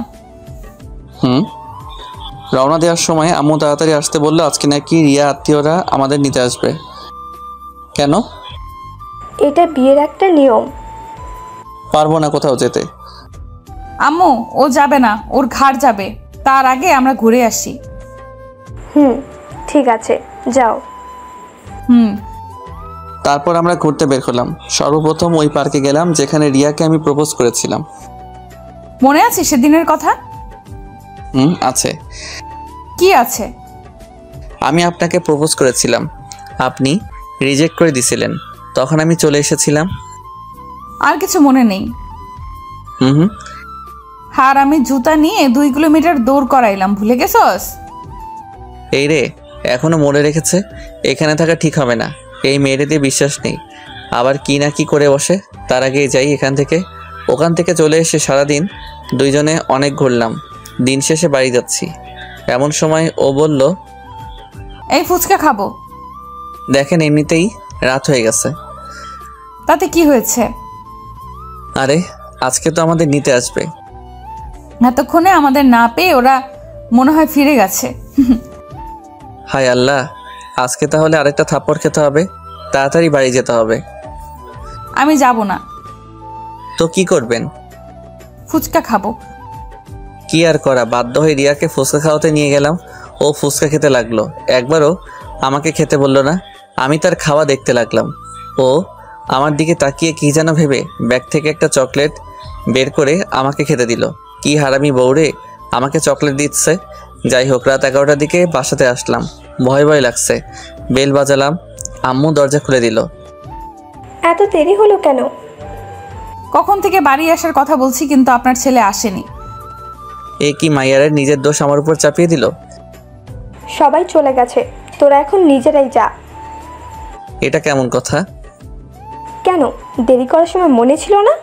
S1: রওনা দেওয়ার সময় আম্মু তাড়াতাড়ি আসতে বললো, আজকে নাকি রিয়া আত্মীয়রা আমাদের নিতে আসবে। কেন?
S10: এটা বিয়ের একটা নিয়ম।
S1: পারবো না কোথাও যেতে।
S6: আম্মু ও যাবে না, ওর ঘাড় যাবে। তার আগে আমরা ঘুরে আসি।
S10: ঠিক আছে, যাও।
S1: তারপর আমরা ঘুরতে বের হলাম। সর্বপ্রথম ওই পার্কে গেলাম যেখানে রিয়াকে আমি প্রপোজ করেছিলাম।
S6: মনে আছে সেদিনের কথা?
S1: আছে।
S6: কি আছে?
S1: আমি আপনাকে প্রপোজ করেছিলাম, আপনি রিজেক্ট করে দিছিলেন, তখন আমি চলে এসেছিলাম।
S6: আর কিছু মনে নেই? আর আমি জুতা নিয়ে 2 কিলোমিটার দৌড় করাইলাম, ভুলে গেছস?
S1: এই রে, এখনো মনে রেখেছে। এখানে থাকা ঠিক হবে না, এই মেয়েটাতে বিশ্বাস নেই, আবার কি না কি করে বসে। তার আগে যাই এখান থেকে। ওখান থেকে চলে এসে সারাদিন দুইজনে অনেক ঘুরলাম। দিন শেষে বাড়ি যাচ্ছি, এমন সময় ও বলল,
S6: এই ফুচকা খাবো।
S1: দেখেন এমনিতেই রাত হয়ে গেছে।
S6: তাতে কি হয়েছে?
S1: আরে আজকে তো আমাদের নিতে আসবে।
S6: এতক্ষণে আমাদের না পেয়ে ওরা মনে হয় ফিরে গেছে।
S1: হায় আল্লাহ, আজকে তাহলে আরেকটা থাপ্পড় খেতে হবে, তাড়াতাড়ি বাড়ি যেতে হবে।
S6: আমি যাব না।
S1: তো কি করবেন?
S6: ফুচকা খাবো।
S1: কি আর করা, বাধ্য হয়ে রিয়াকে ফুচকা খাওয়াতে নিয়ে গেলাম। ও ফুচকা খেতে লাগলো, একবারও আমাকে খেতে বললো না। আমি তার খাওয়া দেখতে লাগলাম। ও আমার দিকে তাকিয়ে কি যেন ভেবে ব্যাগ থেকে একটা চকলেট বের করে আমাকে খেতে দিল। কি হারামি বউরে, আমাকে চকলেট দিচ্ছে। যাই হোক, রাত 11টার দিকে বাসাতে আসলাম। ভয় ভয় লাগছে। বেল বাজালাম, আম্মু দরজা খুলে দিল।
S10: এত দেরি হলো কেন?
S6: কখন থেকে বাড়ি আসার কথা বলছি, কিন্তু আপনার ছেলে আসেনি।
S1: এ কি মাইয়ারের নিজের দোষ আমার উপর চাপিয়ে দিল?
S10: সবাই চলে গেছে, তোরা এখন নিজেরাই যা।
S1: এটা কেমন কথা?
S10: কেন, দেরি করার সময় মনে ছিল না?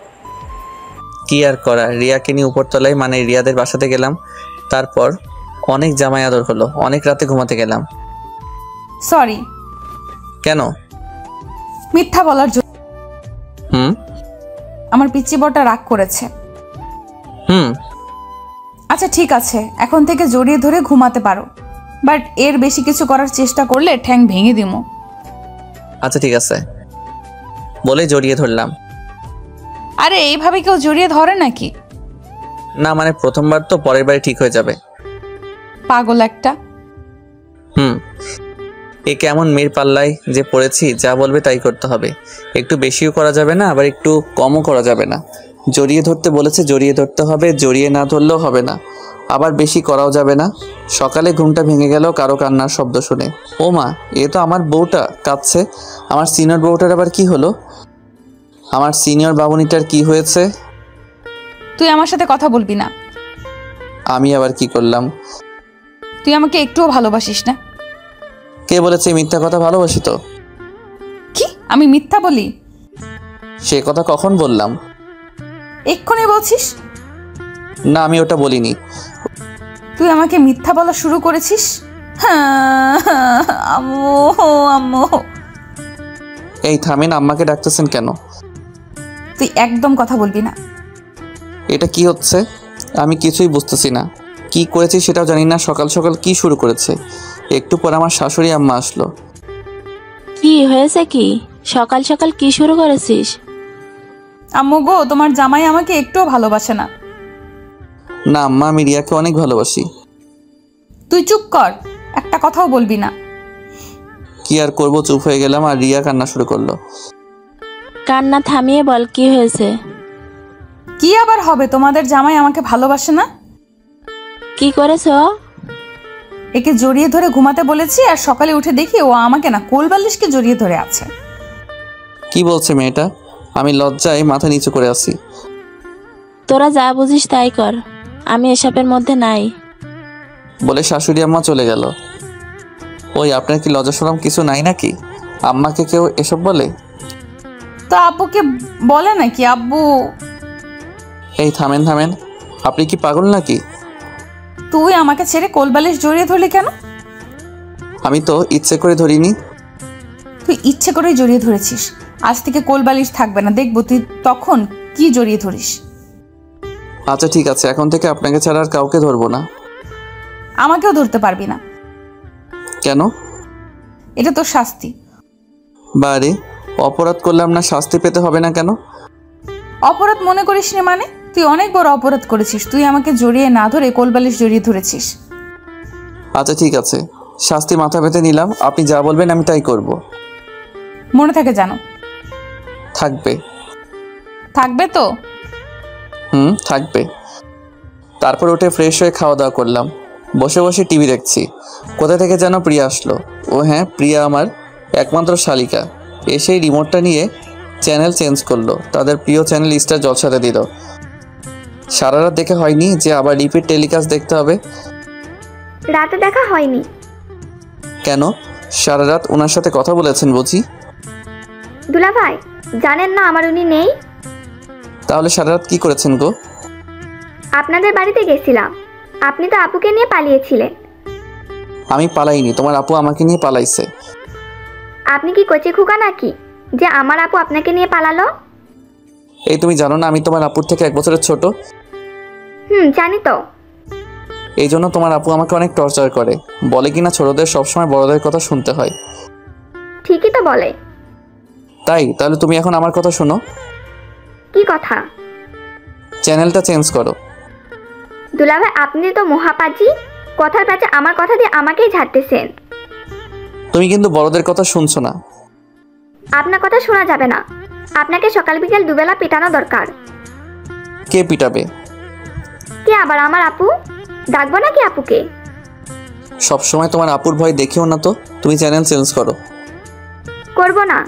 S1: কি আর করা, রিয়াকে নিয়ে উপরতলায় মানে রিয়াদের বাসাতে গেলাম। তারপর অনেক জামাই আদর হলো, অনেক রাতে ঘুমাতে গেলাম।
S6: সরি।
S1: কেন?
S6: মিথ্যা বলার জন্য। আমার পিচ্চি বড়টা রাগ করেছে। আচ্ছা ঠিক আছে, এখন থেকে জড়িয়ে ধরে ঘুমাতে পারো, বাট এর বেশি কিছু করার চেষ্টা করলে ঠ্যাং ভেঙে দিমো।
S1: আচ্ছা ঠিক আছে বলে জড়িয়ে ধরলাম।
S6: আরে এইভাবে কেউ জড়িয়ে ধরে নাকি?
S1: না মানে প্রথমবার তো, পরের বারে ঠিক হয়ে যাবে।
S6: পাগল একটা।
S1: এ কেমন মেয়ের পাল্লায় যে পড়েছি, যা বলবে তাই করতে হবে। একটু বেশিও করা যাবে না, আবার একটু কমও করা যাবে না। জড়িয়ে ধরতে বলেছে, জড়িয়ে ধরতে হবে, জড়িয়ে না ধরলেও হবে না, আবার বেশি করাও যাবে না। সকালে ঘুমটা ভেঙে গেল কারো কান্নার শব্দ শুনে। ও মা, এ তো আমার বউটা কাঁদছে। আমার সিনিয়র বউটার আবার কি হলো? আমার সিনিয়র বাবুনিটার কি হয়েছে?
S6: তুই আমার সাথে কথা বলবি না।
S1: আমি আবার কি করলাম?
S6: তুই আমাকে একটুও ভালোবাসিস না।
S1: কে বলেছে মিথ্যা কথা? ভালোবাসি তো।
S6: কি আমি মিথ্যা বলি?
S1: সে কথা কখন বললাম?
S6: এক্ষুনি বলছিস।
S1: না আমি ওটা বলিনি।
S6: তুই আমাকে মিথ্যা বলা শুরু করেছিস। আম্মু আম্মু।
S1: এই থামেন, আম্মাকে ডাকতেছেন কেন?
S6: তুই একদম কথা বলবি না।
S1: এটা কি হচ্ছে? আমি কিছুই বুঝতেছি না। কি করেছি সেটাও জানি না। সকাল সকাল কি শুরু করেছে? একটু পর আমার শাশুড়ি আম্মা আসলো।
S7: কি হয়েছে? কি সকাল সকাল কি শুরু করেছিস?
S6: আম্মু গো, তোমার জামাই আমাকে একটুও ভালোবাসে না।
S1: না আম্মা, আমি রিয়াকে অনেক ভালোবাসি।
S6: তুই চুপ কর, একটা কথাও বলবি না।
S1: কি আর করবো, চুপ হয়ে গেলাম। আর রিয়া কান্না শুরু করলো।
S7: কান্না থামিয়ে বল, কি হয়েছে?
S6: কি আবার হবে, তোমাদের জামাই আমাকে ভালোবাসে না।
S7: কি করেছো?
S6: একে জড়িয়ে ধরে ঘুমাতে বলেছি, আর সকালে উঠে দেখি ও আমাকে না কোলবালিশকে জড়িয়ে ধরে আছে।
S1: কি বলছে মেয়েটা? আমি লজ্জায় মাথা নিচু করে আছি।
S7: তোরা যা বুঝিস তাই কর, আমি এসবের মধ্যে নাই।
S1: বলে শাশুড়ি আম্মা চলে গেল। ওই আপনার কি লজ্জা শরম কিছু নাই নাকি? আম্মাকে কেউ এসব বলে?
S6: তো আব্বুকে বলে নাকি? আব্বু।
S1: এই থামেন থামেন, আপনি কি পাগল নাকি?
S6: তুই আমাকে ছেড়ে কোলবালিশ জড়িয়ে ধরলি কেন?
S1: আমি তো ইচ্ছে করে ধরিনি।
S6: তুই ইচ্ছে করেই জড়িয়ে ধরেছিস। আজ থেকে কোলবালিশ থাকবে না, দেখবো তুই তখন কি জড়িয়ে ধরিস।
S1: আচ্ছা ঠিক আছে, এখন থেকে আপনাকে ছাড়া আর কাউকে ধরবো না।
S6: আমাকেও ধরতে পারবি না।
S1: কেন?
S6: এটা তোর শাস্তি।
S1: বারে, অপরাধ করলাম না, শাস্তি পেতে হবে না কেন?
S6: অপরাধ মনে করিস না মানে? তুই অনেক বড় অপরাধ করেছিস। তুই আমাকে জড়িয়ে না ধরে কোলবালিশ জড়িয়ে ধরেছিস।
S1: আচ্ছা ঠিক আছে, শাস্তি মাথা পেতে নিলাম। আপনি যা বলবেন আমি তাই করব।
S6: মনে থাকে জানো?
S1: থাকবে।
S6: থাকবে তো?
S1: থাকবে। তারপর উঠে ফ্রেশ হয়ে খাওয়া দাওয়া করলাম। বসে বসে টিভি দেখছি। কোথা থেকে যেন প্রিয়া আসলো। ও হ্যাঁ, প্রিয়া আমার একমাত্র শালিকা। এসেই রিমোটটা নিয়ে চ্যানেল চেঞ্জ করলো। তাদের প্রিয় চ্যানেল স্টার জলসাতে দিল। সারা রাত দেখে হয়নি যে আবার রিপিট টেলিকাস্ট দেখতে হবে।
S5: রাতে দেখা হয়নি।
S1: কেন? সারা রাত ওনার সাথে কথা বলেছেন বুঝি?
S5: দুলাভাই, জানেন না আমার উনি নেই?
S1: তাহলে সারা রাত কি করেছেন গো?
S5: আপনাদের বাড়িতে গেছিলাম। আপনি তো আপুকে নিয়ে পালিয়েছিলেন।
S1: আমি পালাইনি, তোমার আপু আমাকে নিয়ে পালাইছে।
S5: আপনি কি কচি খুকা নাকি যে আমার আপু আপনাকে নিয়ে পালালো?
S1: এই তুমি জানো না আমি তোমার আপুর থেকে 1 বছরের ছোট?
S5: জানি তো।
S1: এই জন্য তোমার আপু আমাকে অনেক টর্চার করে। বলে কিনা ছোটদের সবসময় বড়দের কথা শুনতে হয়।
S5: ঠিকই তো বলে।
S1: তাই? তাহলে তুমি এখন আমার কথা শোনো।
S5: কি কথা?
S1: চ্যানেলটা চেঞ্জ করো।
S5: দুলাভাই, আপনি তো মহাপাজি। কথার প্যাচে আমার কথা দিয়ে আমাকেই ঝাড়তেছেন।
S1: তুমি কিন্তু বড়দের কথা শুনছো না।
S5: আপনার কথা শোনা যাবে না। আপনাকে সকাল বিকেল দুবেলা পিটানো দরকার।
S1: কে পিটাবে?
S5: কে আবার? আমার আপু। ডাকবো নাকি আপুকে?
S1: সব সময় তোমার আপুর ভয় দেখিও না তো। তুমি চ্যানেল চেঞ্জ করো।
S5: করব না।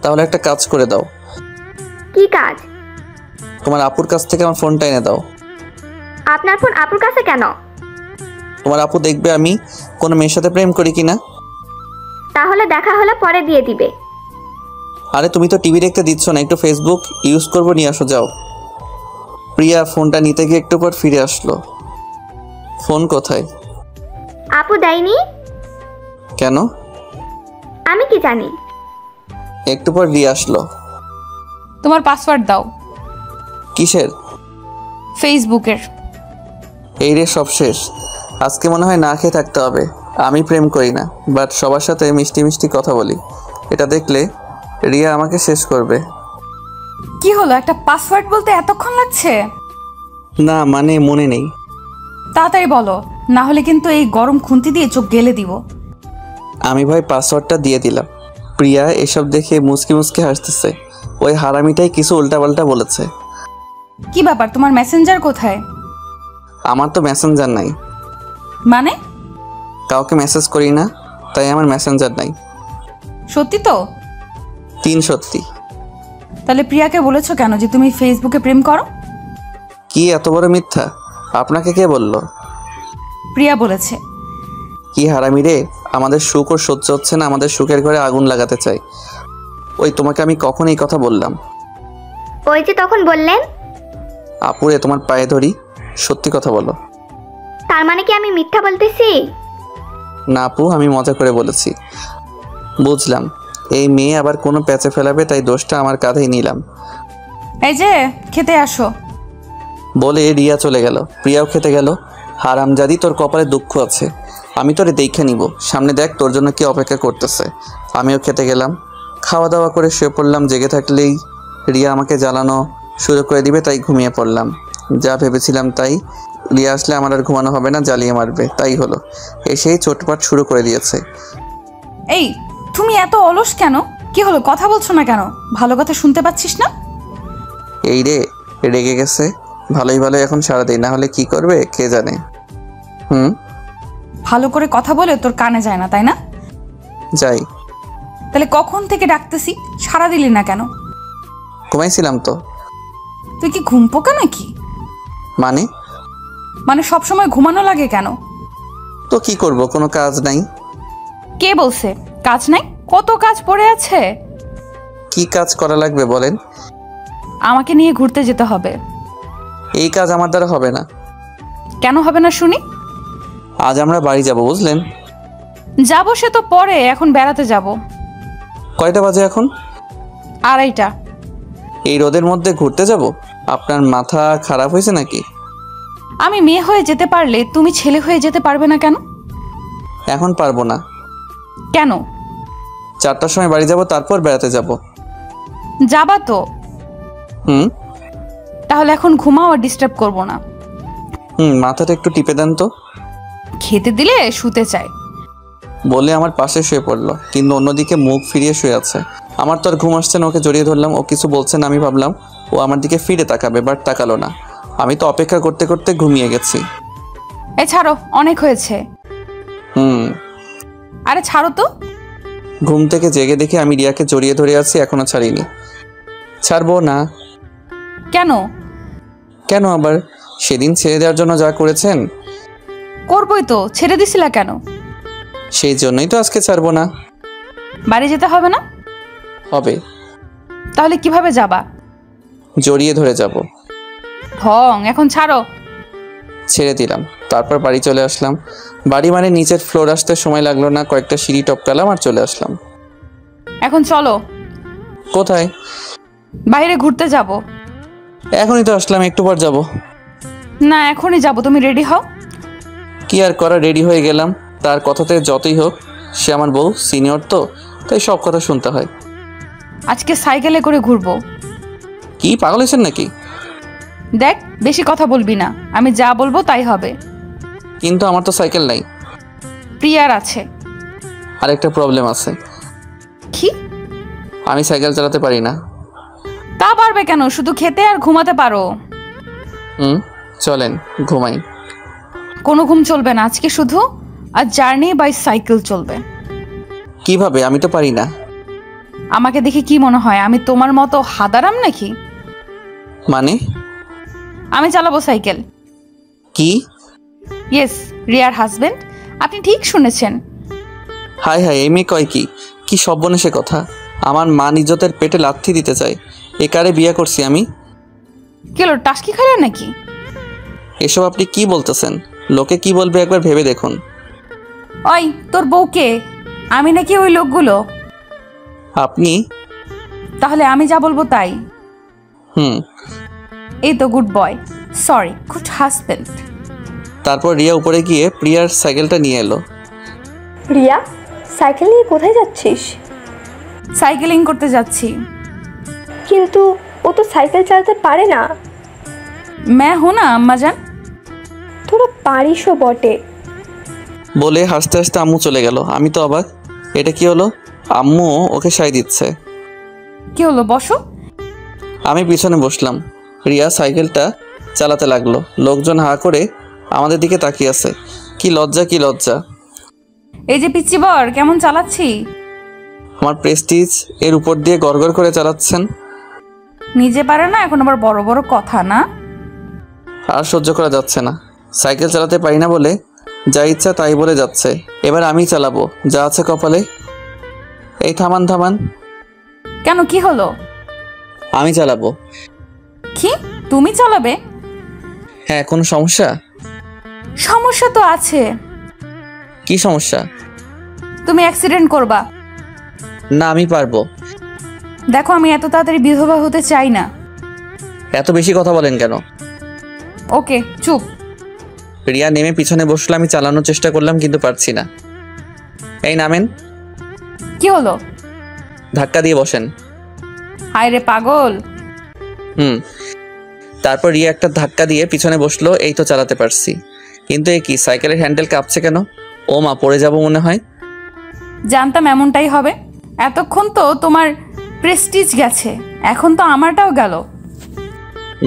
S1: তাহলে একটা কাজ করে দাও।
S5: কি কাজ?
S1: তোমার আপুর কাছ থেকে আমার ফোনটা এনে দাও।
S5: আপনার ফোন আপুর কাছে কেন?
S1: তোমার আপু দেখবে আমি কোনো মেয়ের সাথে প্রেম করি কিনা।
S5: তাহলে দেখা হলে পরে দিয়ে দিবে।
S1: আরে তুমি তো টিভি দেখতে দিচ্ছ না, একটু ফেসবুক ইউজ করবো, নিয়ে আসো যাও। প্রিয়া ফোনটা নিতে গিয়ে একটু পর ফিরে আসলো। ফোন কোথায়?
S5: আপু দেয়নি।
S1: কেন?
S5: আমি কি জানি।
S1: একটু পর রিয়া আসলো।
S6: তোমার পাসওয়ার্ড দাও।
S1: কিসের?
S6: ফেসবুকের।
S1: এই রে, সব শেষ। আজকে মনে হয় না খেয়ে থাকতে হবে। আমি প্রেম করি না, বাট সবার সাথে মিষ্টি মিষ্টি কথা বলি। এটা দেখলে রিয়া আমাকে শেষ করবে।
S6: কি হলো, একটা পাসওয়ার্ড বলতে এতক্ষণ লাগছে?
S1: না মানে মনে নেই।
S6: তাড়াতাড়ি বলো, না হলে কিন্তু এই গরম খুন্তি দিয়ে চোখ গেলে দিব।
S1: আমি ভাই পাসওয়ার্ডটা দিয়ে দিলাম। প্রিয়া এসব দেখে মুচকি মুচকি হাসতেছে। ওই হারামিটাই কিছু উল্টাপাল্টা বলেছে।
S6: কি ব্যাপার, তোমার মেসেঞ্জার কোথায়?
S1: আমার তো মেসেঞ্জার নাই।
S6: মানে?
S1: কাউকে মেসেজ করি না, তাই আমার মেসেঞ্জার নাই।
S6: সত্যি তো?
S1: 3 সত্যি।
S6: তাহলে প্রিয়াকে বলেছো কেন যে তুমি ফেসবুকে প্রেম করো?
S1: কি এত বড় মিথ্যা? আপনাকে কে বললো?
S6: প্রিয়া বলেছে।
S1: কি হারামি রে, আমাদের সুখ ও সহ্য হচ্ছে না, আমাদের সুখের ঘরে আগুন লাগাতে চাই। ওই তোমাকে আমি কখন এই কথা বললাম?
S5: ওই যে তখন বললেন।
S1: আপুরে তোমার পায়ে ধরি, সত্যি কথা বলো।
S5: তার মানে কি আমি মিথ্যা বলতেছি?
S1: না আপু, আমি মজা করে বলেছি। বুঝলাম এই মেয়ে আবার কোনো প্যাচে ফেলাবে, তাই দোষটা আমার কাঁধেই নিলাম।
S6: এই যে খেতে আসো
S1: বলে রিয়া চলে গেল। প্রিয়াও খেতে গেল। হারামজাদি, তোর কপালে দুঃখ আছে। আমি তোরে দেখে নিব, সামনে দেখ তোর জন্য কি অপেক্ষা করতেছে। আমিও খেতে গেলাম। খাওয়া দাওয়া করে শুয়ে পড়লাম। জেগে থাকলেই রিয়া আমাকে জ্বালানো শুরু করে দিবে, তাই ঘুমিয়ে পড়লাম। যা ভেবেছিলাম তাই। রিয়া আসলে আমার আর ঘুমানো হবে না, জ্বালিয়ে মারবে। তাই হলো, এসেই চোটপাট শুরু করে দিয়েছে।
S6: এই তুমি এত অলস কেন? কি হলো, কথা বলছো না কেন? ভালো কথা শুনতে পাচ্ছিস না?
S1: এই রে, রেগে গেছে। ভালোই ভালো এখন সারা দিই, না হলে কি করবে কে জানে।
S6: ভালো করে কথা বলে তোর কানে যায় না, তাই না?
S1: যাই।
S6: তাহলে কখন থেকে ডাকতেছি, সারা দিলি না কেন?
S1: ঘুমাইছিলাম তো।
S6: তুই কি ঘুম পোকা নাকি?
S1: মানে
S6: সব সময় ঘুমানো লাগে কেন?
S1: তো কি করব, কোনো কাজ নাই।
S6: কে বলছে কাজ নাই? কত কাজ পড়ে আছে।
S1: কি কাজ করা লাগবে বলেন?
S6: আমাকে নিয়ে ঘুরতে যেতে হবে।
S1: এই কাজ আমার দ্বারা হবে না।
S6: কেন হবে না শুনি?
S1: আজ আমরা বাড়ি যাব, বুঝলেন?
S6: যাবো সে তো পরে, এখন বেড়াতে যাব।
S1: কয়টা বাজে এখন?
S6: 2:30।
S1: এই রোদের মধ্যে ঘুরতে যাব? আপনার মাথা খারাপ হয়েছে নাকি?
S6: আমি মেয়ে হয়ে যেতে পারলে তুমি ছেলে হয়ে যেতে পারবে না কেন?
S1: এখন পারবো না।
S6: কেন?
S1: 4টার সময় বাড়ি যাব, তারপর বেড়াতে যাব।
S6: যাবা তো?
S1: হুম।
S6: তাহলে এখন ঘুমাও, আর ডিস্টার্ব করবো না।
S1: মাথাটা একটু টিপে দেন তো।
S6: খেতে দিলে শুতে চাই
S1: বলে আমার পাশে শুয়ে পড়লো, কিন্তু অন্যদিকে মুখ ফিরিয়ে শুয়ে আছে। আমার তো আর ঘুম আসছে না, ওকে জড়িয়ে ধরলাম। ও কিছু বলছে না, আমি ভাবলাম ও আমার দিকে ফিরে তাকাবে, বাট তাকালো না। আমি তো অপেক্ষা করতে করতে ঘুমিয়ে গেছি।
S6: ছাড়ো, অনেক হয়েছে। আরে ছাড়ো তো।
S1: ঘুম থেকে জেগে দেখে আমি রিয়াকে জড়িয়ে ধরে আছি, এখনো ছাড়িনি। ছাড়বো না।
S6: কেন?
S1: কেন আবার? সেদিন ছেড়ে দেওয়ার জন্য যা করেছেন।
S6: করবই তো, ছেড়ে দিছিলা কেন?
S1: সেই জন্যই তো আজকে ছাড়বো না।
S6: বাড়ি যেতে হবে না?
S1: হবে।
S6: তাহলে কিভাবে যাবা?
S1: জড়িয়ে ধরে যাব।
S6: এখন ছাড়ো।
S1: ছেড়ে দিলাম, তারপর বাড়ি চলে আসলাম। বাড়ি মানে নিচের ফ্লোর আসতে সময় লাগলো না, কয়েকটা সিঁড়ি টপকালাম আর চলে আসলাম।
S6: এখন চলো।
S1: কোথায়?
S6: বাইরে ঘুরতে যাব।
S1: এখনই তো আসলাম, একটু পর যাব।
S6: না, এখনই যাব, তুমি রেডি হও।
S1: কি আর করা, রেডি হয়ে গেলাম। তার কথাতে যতই হোক সে আমার বউ, সিনিয়র তো, তাই সব কথা শুনতে হয়।
S6: আজকে সাইকেলে করে ঘুরবো।
S1: কি পাগল হয়েছেন নাকি?
S6: দেখ, বেশি কথা বলবি না, আমি যা বলবো তাই হবে।
S1: কিন্তু আমার তো সাইকেল নাই।
S6: প্রিয়ার আছে।
S1: আর একটা প্রবলেম আছে।
S6: কি?
S1: আমি সাইকেল চালাতে পারি না।
S6: তা পারবে কেন? শুধু খেতে আর ঘুমাতে পারো।
S1: চলেন ঘুমাই।
S6: কোনো ঘুম চলবে না আজকে, শুধু আর জার্নি বাই সাইকেল চলবে।
S1: কিভাবে? আমি তো পারি না।
S6: আমাকে দেখে কি মনে হয় আমি তোমার মতো হাদারাম নাকি?
S1: মানে?
S6: আমি চালাবো সাইকেল।
S1: কি?
S6: ইয়েস, রিয়ার হাজবেন্ড। আপনি ঠিক শুনেছেন।
S1: হাই হাই, এই মেয়ে কয় কি? কি সর্বনেশে কথা! আমার মান ইজ্জতের পেটে লাথি দিতে চাই। এ কারে বিয়ে করছি আমি?
S6: কেলো, টাস্কি খাইলেন নাকি?
S1: এসব আপনি কি বলতেছেন? লোকে কি বলবে একবার ভেবে দেখুন।
S6: ওই তোর বউকে? আমি নাকি ওই লোকগুলো?
S1: আপনি?
S6: তাহলে আমি যা বলবো তাই। এই তো good boy, sorry good husband.
S1: তারপর রিয়া উপরে গিয়ে প্রিয়ার সাইকেলটা নিয়ে এলো।
S10: রিয়া, সাইকেল নিয়ে কোথায় যাচ্ছিস?
S6: সাইকেলিং করতে যাচ্ছি।
S10: কিন্তু ও তো সাইকেল চালাতে পারে না।
S6: मैं हूं ना अम्मा जान।
S10: তোরা পারিসও বটে।
S1: বলে হাসতে হাসতে আম্মু চলে গেল। আমি তো অবাক, এটা কি হলো? আম্মু ওকে সাই দিচ্ছে।
S6: কি হলো, বসো।
S1: আমি পিছনে বসলাম। রিয়া সাইকেলটা চালাতে লাগলো। লোকজন হা করে আমাদের দিকে তাকিয়ে আছে। কি লজ্জা, কি লজ্জা!
S6: এই যে পিচ্চি বর, কেমন চালাচ্ছি?
S1: আমার প্রেস্টিজ এর উপর দিয়ে গড়গড় করে চালাচ্ছেন।
S6: নিজে পারে না, এখন আবার বড় বড় কথা না।
S1: আর সহ্য করা যাচ্ছে না। সাইকেল চালাতে পারি না বলে যা ইচ্ছা তাই বলে যাচ্ছে। এবার আমি চালাবো, যা আছে কপালে। এই থামান থামান।
S6: কেন, কি হলো?
S1: আমি চালাবো।
S6: কি? তুমি চালাবে?
S1: হ্যাঁ, কোনো সমস্যা?
S6: সমস্যা তো আছে।
S1: কি সমস্যা?
S6: তুমি অ্যাক্সিডেন্ট করবা।
S1: না, আমি পারবো।
S6: দেখো, আমি এত তাড়াতাড়ি বিধবা হতে চাই না।
S1: এত বেশি কথা বলেন কেন?
S6: ওকে, চুপ।
S1: রিয়া নেমে পিছনে বসলো। আমি চালানোর চেষ্টা করলাম, কিন্তু পারছি না। এই নামেন।
S6: কি হলো?
S1: ধাক্কা দিয়ে বসেন।
S6: হায় রে পাগল।
S1: তারপর রিয়া একটা ধাক্কা দিয়ে পিছনে বসলো। এই তো চালাতে পারছি। কিন্তু এ কি, সাইকেলের হ্যান্ডেল কাঁপছে কেন? ও মা, পড়ে যাব মনে হয়।
S6: জানতাম এমনটাই হবে। এতক্ষণ তো তোমার প্রেস্টিজ গেছে, এখন তো আমারটাও গেল।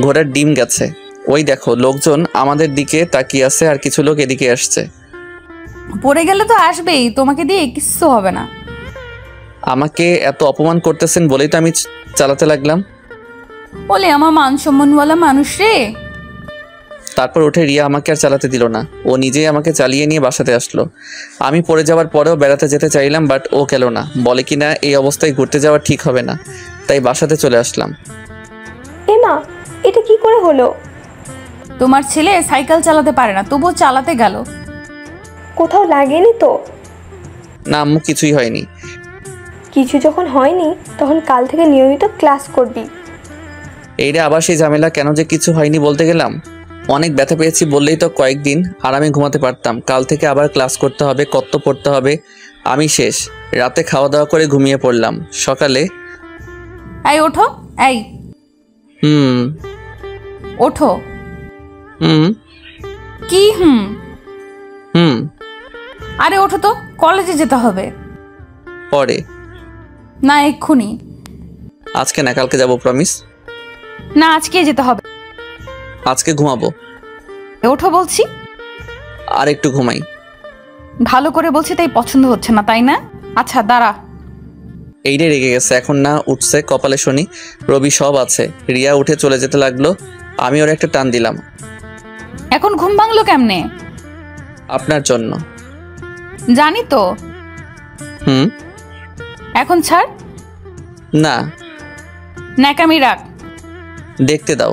S1: ঘোড়ার ডিম গেছে। ওই দেখো, লোকজন আমাদের দিকে তাকিয়ে আছে, আর কিছু লোক এদিকে আসছে।
S6: পড়ে গেলে তো আসবেই, তোমাকে দিয়ে কিচ্ছু হবে না।
S1: আমাকে এত অপমান করতেছেন বলেই তো আমি চালাতে লাগলাম।
S6: বলে আমার মান সম্মানওয়ালা মানুষ রে।
S1: তারপর উঠে রিয়া আমাকে আর চালাতে দিল না। ও নিজেই আমাকে চালিয়ে নিয়ে বাসাতে আসলো। আমি পড়ে যাওয়ার পরেও বেড়াতে যেতে চাইলাম, বাট ও গেল না। বলে কি না, এই অবস্থায় ঘুরতে যাওয়া ঠিক হবে না, তাই বাসাতে চলে আসলাম।
S10: এমা, এটা কি করে হলো?
S6: তোমার ছেলে সাইকেল চালাতে পারে না, তবুও চালাতে গেল।
S10: কোথাও লাগেনি তো?
S1: না আম্মু, কিছুই হয়নি।
S10: কিছু যখন হয়নি তখন কাল থেকে নিয়মিত ক্লাস করবি।
S1: এইটা আবার সেই ঝামেলা, কেন যে কিছু হয়নি বলতে গেলাম। অনেক ব্যথা পেয়েছি বললেই তো কয়েকদিন আরামে ঘুমাতে পারতাম। কাল থেকে আবার ক্লাস করতে হবে, কত পড়তে হবে। আমি শেষ। রাতে খাওয়া দাওয়া করে ঘুমিয়ে পড়লাম। সকালে
S6: এই ওঠো, এই
S1: হুম
S6: ওঠো।
S1: হুম
S6: কি হুম?
S1: হুম
S6: আরে ওঠো তো, কলেজে যেতে হবে।
S1: পরে
S6: না এক্ষুনি।
S1: আজকে না, কালকে যাবো, প্রমিস।
S6: না আজকে যেতে হবে।
S1: আজকে ঘুমাবো।
S6: ওঠো বলছি।
S1: আর একটু ঘুমাই।
S6: ভালো করে বলছি তাই পছন্দ হচ্ছে না, তাই না? আচ্ছা দাঁড়া।
S1: এইটাই রেগে গেছে, এখন না উঠছে কপালে শনি। রবি সব আছে। রিয়া উঠে চলে যেতে লাগলো, আমি ওর একটা টান দিলাম।
S6: এখন ঘুম ভাঙলো কেমনে?
S1: আপনার জন্য।
S6: জানি তো।
S1: হুম।
S6: এখন ছাড়।
S1: না,
S6: ন্যাকামি রাখ।
S1: দেখতে দাও।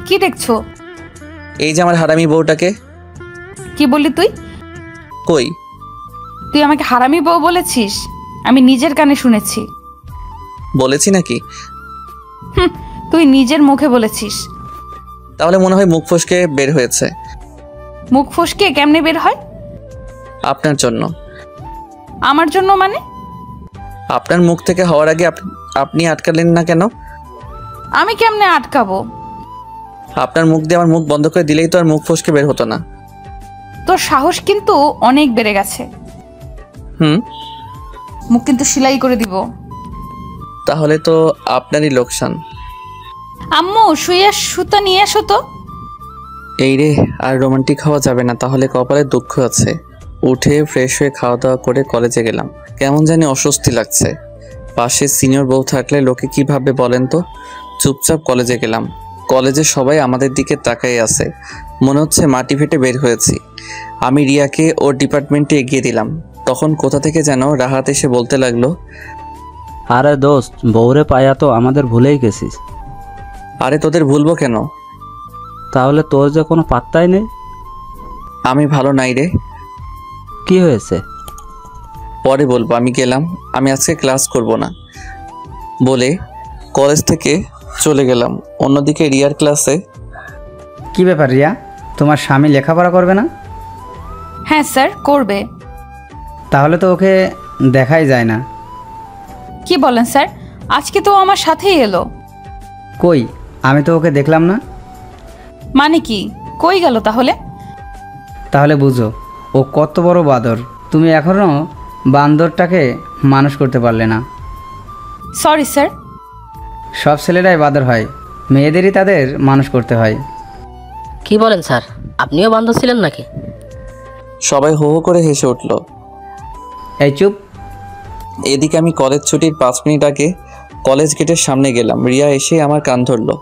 S6: কি দেখছো?
S1: এই যে আমার হারামি বউটাকে।
S6: কি বললি তুই?
S1: কই?
S6: তুই আমাকে হারামি বউ বলেছিস? আমি নিজের কানে শুনেছি।
S1: বলেছি নাকি?
S6: তুই নিজের মুখে বলেছিস।
S1: তাহলে মনে হয় মুখ ফসকে বের হয়েছে।
S6: মুখ ফসকে কেমনে বের হয়?
S1: আপনার জন্য।
S6: আমার জন্য মানে?
S1: আপনার মুখ থেকে হওয়ার আগে আপনি আটকালেন না কেন?
S6: আমি কেমনে আটকাবো?
S1: আপনার মুখ দিয়ে আমার মুখ বন্ধ করে দিলেই তো আর মুখ ফসকে বের হতো না।
S6: তোর সাহস কিন্তু অনেক বেড়ে গেছে।
S1: হুম।
S6: মুখ কিন্তু সেলাই করে দিব।
S1: তাহলে তো আপনারই লোকসান।
S6: আম্মু শুয়ে সুতা নিয়ে আসো তো।
S1: এই রে, আর রোমান্টিক হওয়া যাবে না, তাহলে কপালে দুঃখ আছে। উঠে ফ্রেশ হয়ে খাওয়া দাওয়া করে কলেজে গেলাম। কেমন জানি অস্বস্তি লাগছে। পাশে সিনিয়র বউ থাকলে লোকে কি ভাববে বলেন তো। চুপচাপ কলেজে গেলাম। কলেজে সবাই আমাদের দিকে তাকিয়ে আছে, মনে হচ্ছে মাটি ফেটে বের হয়েছি। আমি রিয়াকে ওর ডিপার্টমেন্টে এগিয়ে দিলাম। তখন কোথা থেকে যেন রাহাত এসে বলতে লাগলো,
S3: আরে দোস্ত, বউরে পায়া তো আমাদের ভুলেই গেছিস।
S1: আরে তোদের ভুলবো কেন?
S3: তাহলে তোর যে কোনো পাত্তাই নেই।
S1: আমি ভালো নাই রে।
S3: কি হয়েছে?
S1: পরে বলবো, আমি গেলাম। আমি আজকে ক্লাস করব না বলে কলেজ থেকে চলে গেলাম। অন্যদিকে রিয়ার ক্লাসে।
S11: কি ব্যাপার রিয়া, তোমার স্বামী লেখাপড়া করবে না?
S6: হ্যাঁ স্যার, করবে।
S11: তাহলে তো ওকে দেখাই যায় না।
S6: কি বলেন স্যার? আজকে তো আমার সাথেই এলো।
S11: কই, আমি তো ওকে দেখলাম না।
S6: মানে কি, কই গেল তাহলে?
S11: তাহলে বুঝো ও কত বড় বাঁদর। তুমি এখনও বান্দরটাকে মানুষ করতে পারলে না।
S6: Sorry sir.
S11: সব ছেলেরাই বাঁদর হয়, মেয়েদেরই তাদের মানুষ করতে হয়।
S4: কি বলেন স্যার, আপনিও বান্ধব ছিলেন নাকি?
S1: সবাই হো হো করে হেসে উঠল।
S11: এই চুপ।
S1: এদিকে আমি কলেজ ছুটির 5 মিনিট আগে কলেজ গেটের সামনে গেলাম। রিয়া এসে আমার কান ধরলো।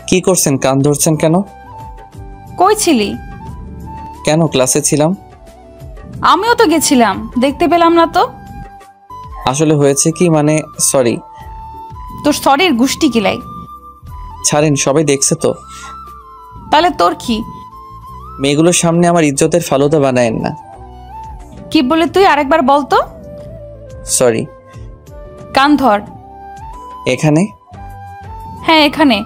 S1: কি করছেন, কান ধরছেন কেন?
S6: কই ছিলি?
S1: কেন, ক্লাসে ছিলাম।
S6: আমিও তো গেছিলাম, দেখতে পেলাম না তো।
S1: আসলে হয়েছে কি, মানে সরি।
S6: তোর সরির গুষ্টি কিলাই।
S1: ছাড়েন, সবাই দেখছে তো।
S6: তাহলে তোর কি?
S1: মেয়েগুলোর সামনে আমার ইজ্জতের ফালুদা বানায়েন না।
S6: কি বলে তুই? আরেকবার বল তো।
S1: সরি।
S6: কান ধর।
S1: এখানে?
S6: হ্যাঁ এখানে।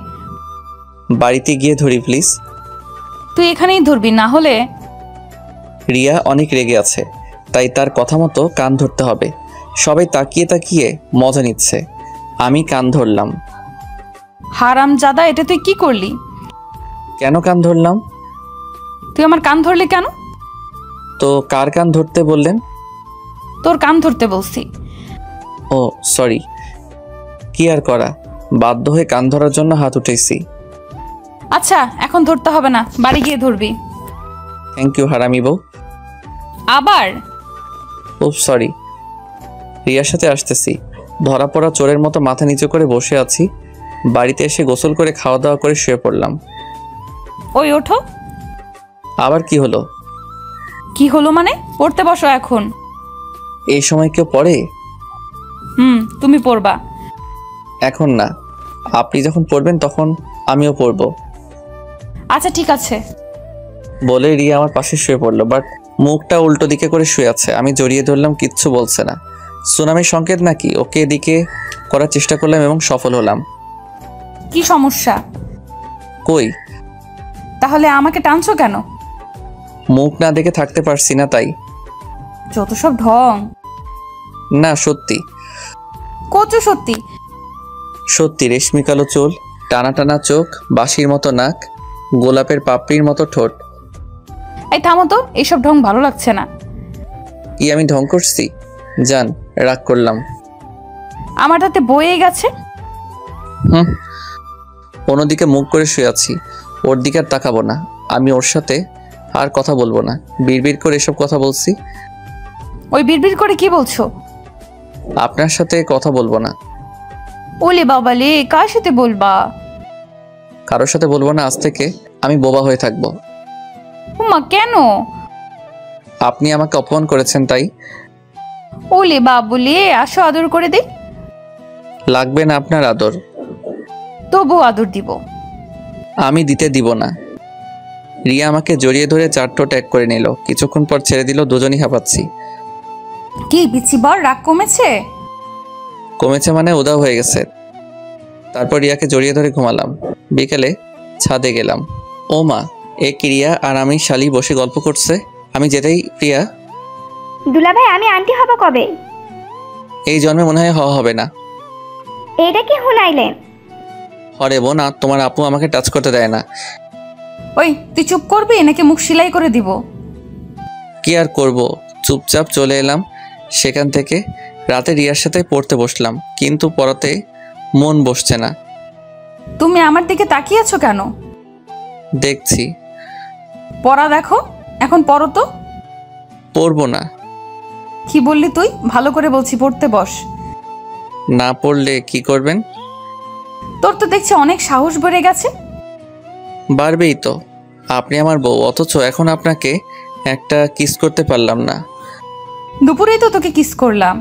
S1: বাড়িতে গিয়ে ধরি প্লিজ।
S6: তুই এখানেই ধরবি, না হলে।
S1: রিয়া অনেক রেগে আছে, তাই তার কথা মতো কান ধরতে হবে। সবাই তাকিয়ে তাকিয়ে মজা নিচ্ছে। আমি কান ধরলাম।
S6: হারামজাদা, এটা তুই কি করলি?
S1: কেন কান ধরলাম?
S6: তুই আমার কান ধরলি কেন?
S1: তো কার কান ধরতে বললেন?
S6: তোর কান ধরতে বলছি।
S1: ও সরি। কি আর করা, বাধ্য হয়ে কান ধরার জন্য হাত উঠেছি।
S6: আচ্ছা এখন ধরতে হবে না, বাড়ি গিয়ে ধরবি।
S1: থ্যাংক ইউ হারামি বউ।
S6: আবার?
S1: ও সরি। রিয়ার সাথে আসতেছি। ধরা পড়া চোরের মতো মাথা নিচু করে বসে আছি। বাড়িতে এসে গোসল করে খাওয়া দাওয়া করে শুয়ে পড়লাম।
S6: ওই ওঠো।
S1: আবার কি হলো?
S6: কি হলো মানে? পড়তে বসো এখন।
S1: এই সময় কেউ পড়ে?
S6: তুমি পড়বা।
S1: এখন না, আপনি যখন পড়বেন তখন আমিও পড়ব।
S6: আচ্ছা ঠিক আছে।
S1: বলে রিয়া আমার পাশে শুয়ে পড়লো, বাট মুখটা উল্টো দিকে করে শুয়ে আছে। আমি জড়িয়ে ধরলাম, কিচ্ছু বলছে না। সুনামির সংকেত নাকি? ওকে এদিকে করার চেষ্টা করলাম এবং সফল হলাম।
S6: কি সমস্যা?
S1: কই?
S6: তাহলে আমাকে টানছো কেন?
S1: মুখ না দেখে থাকতে পারছি না তাই।
S6: যত সব ঢং।
S1: না সত্যি
S6: কচু সত্যি।
S1: সত্যি, রেশমি কালো চুল, টানা টানা চোখ, বাঁশির মতো নাক, গোলাপের পাপড়ির মতো ঠোঁট।
S6: এই থামো তো, এইসব ঢং ভালো লাগছে না।
S1: কি আমি ঢং করছি? জান, রাগ করলাম।
S6: আমার হাতে বয়ে গেছে।
S1: অন্যদিকে মুখ করে শুয়ে আছি, ওর দিকে আর তাকাবো না। আমি ওর সাথে আর কথা বলবো না। বিড়বিড় করে এসব কথা বলছি।
S6: ওই বিড়বিড় করে কি বলছো?
S1: আপনার সাথে কথা বলবো না।
S6: ওলে বাবালে, কার সাথে বলবা?
S1: কারোর সাথে বলবো না। আজ থেকে আমি বোবা হয়ে থাকবো।
S6: উমা কেন?
S1: আপনি আমাকে অপমান করেছেন তাই।
S6: ওলে বাবুলে, আসো আদর করে দে।
S1: লাগবে না আপনার আদর।
S6: তবু আদর দিব।
S1: আমি দিতে দিব না। রিয়া আমাকে জড়িয়ে ধরে চারটো ট্যাগ করে নিল। কিছুক্ষণ পর ছেড়ে দিল, দুজনই হাঁপাচ্ছি।
S6: কি বিচি বর, রাগ কমেছে?
S1: কমেছে মানে উদাও হয়ে গেছে। তারপর রিয়াকে জড়িয়ে ধরে ঘুমালাম। বিকেলে ছাদে গেলাম। ও মা, এ কি রিয়া আর আমি শালি বসে গল্প করছে। আমি যেতেই প্রিয়া,
S10: দুলাভাই আমি আন্টি হব কবে?
S1: এই জন্মে মনে হয় হওয়া হবে না।
S10: এটা কি হুনাইলেন?
S1: হরে বোন, আর তোমার আপু আমাকে টাচ করতে দেয় না।
S6: ওই তুই চুপ করবি নাকি মুখ সেলাই করে দিব?
S1: কি আর করব, চুপচাপ চলে এলাম সেখান থেকে। রাতে রিয়ার সাথে পড়তে বসলাম, কিন্তু পড়াতে মন বসছে না।
S6: তুমি আমার দিকে তাকিয়ে আছো কেন?
S1: দেখছি।
S6: পড়া দেখো, এখন পড়ো তো।
S1: পড়বো না।
S6: কি বললি তুই? ভালো করে বলছি, পড়তে বস।
S1: না পড়লে কি করবেন?
S6: তোর তো দেখছি অনেক সাহস বেড়ে গেছে।
S1: বাড়বেই তো, আপনি আমার বউ, অথচ এখন আপনাকে একটা কিস করতে পারলাম না।
S6: দুপুরেই তো তোকে কিস করলাম।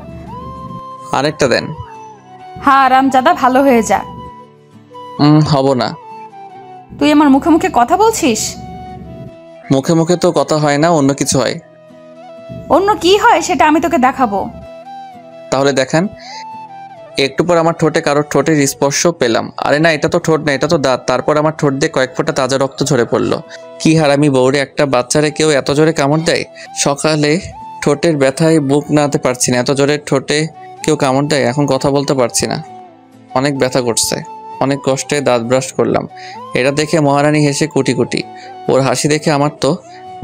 S1: আরেকটা দেন।
S6: হ্যাঁ রামজাদা, ভালো হয়ে যা।
S1: হব না।
S6: তুই আমার মুখে মুখে কথা বলছিস?
S1: মুখে মুখে তো কথা হয় না, অন্য কিছু হয়।
S6: অন্য কি হয় সেটা আমি তোকে দেখাবো।
S1: তাহলে দেখান। একটু পর আমার ঠোঁটে কারোর ঠোঁটের স্পর্শ পেলাম। আরে না, এটা তো ঠোঁট না, এটা তো দাঁত। তারপর আমার ঠোঁট দিয়ে কয়েক ফোঁটা তাজা রক্ত ঝরে পড়লো। কি হারামি বউরে, একটা বাচ্চারে কেউ এত জোরে কামড় দেয়? সকালে ঠোঁটের ব্যথায় বুক নাড়াতে পারছি না, এত জোরে ঠোঁটে কেউ কামড় দেয়? এখন কথা বলতে পারছি না, অনেক ব্যথা করছে। অনেক কষ্টে দাঁত ব্রাশ করলাম। এটা দেখে মহারানী হেসে কুটি কুটি। ওর হাসি দেখে আমার তো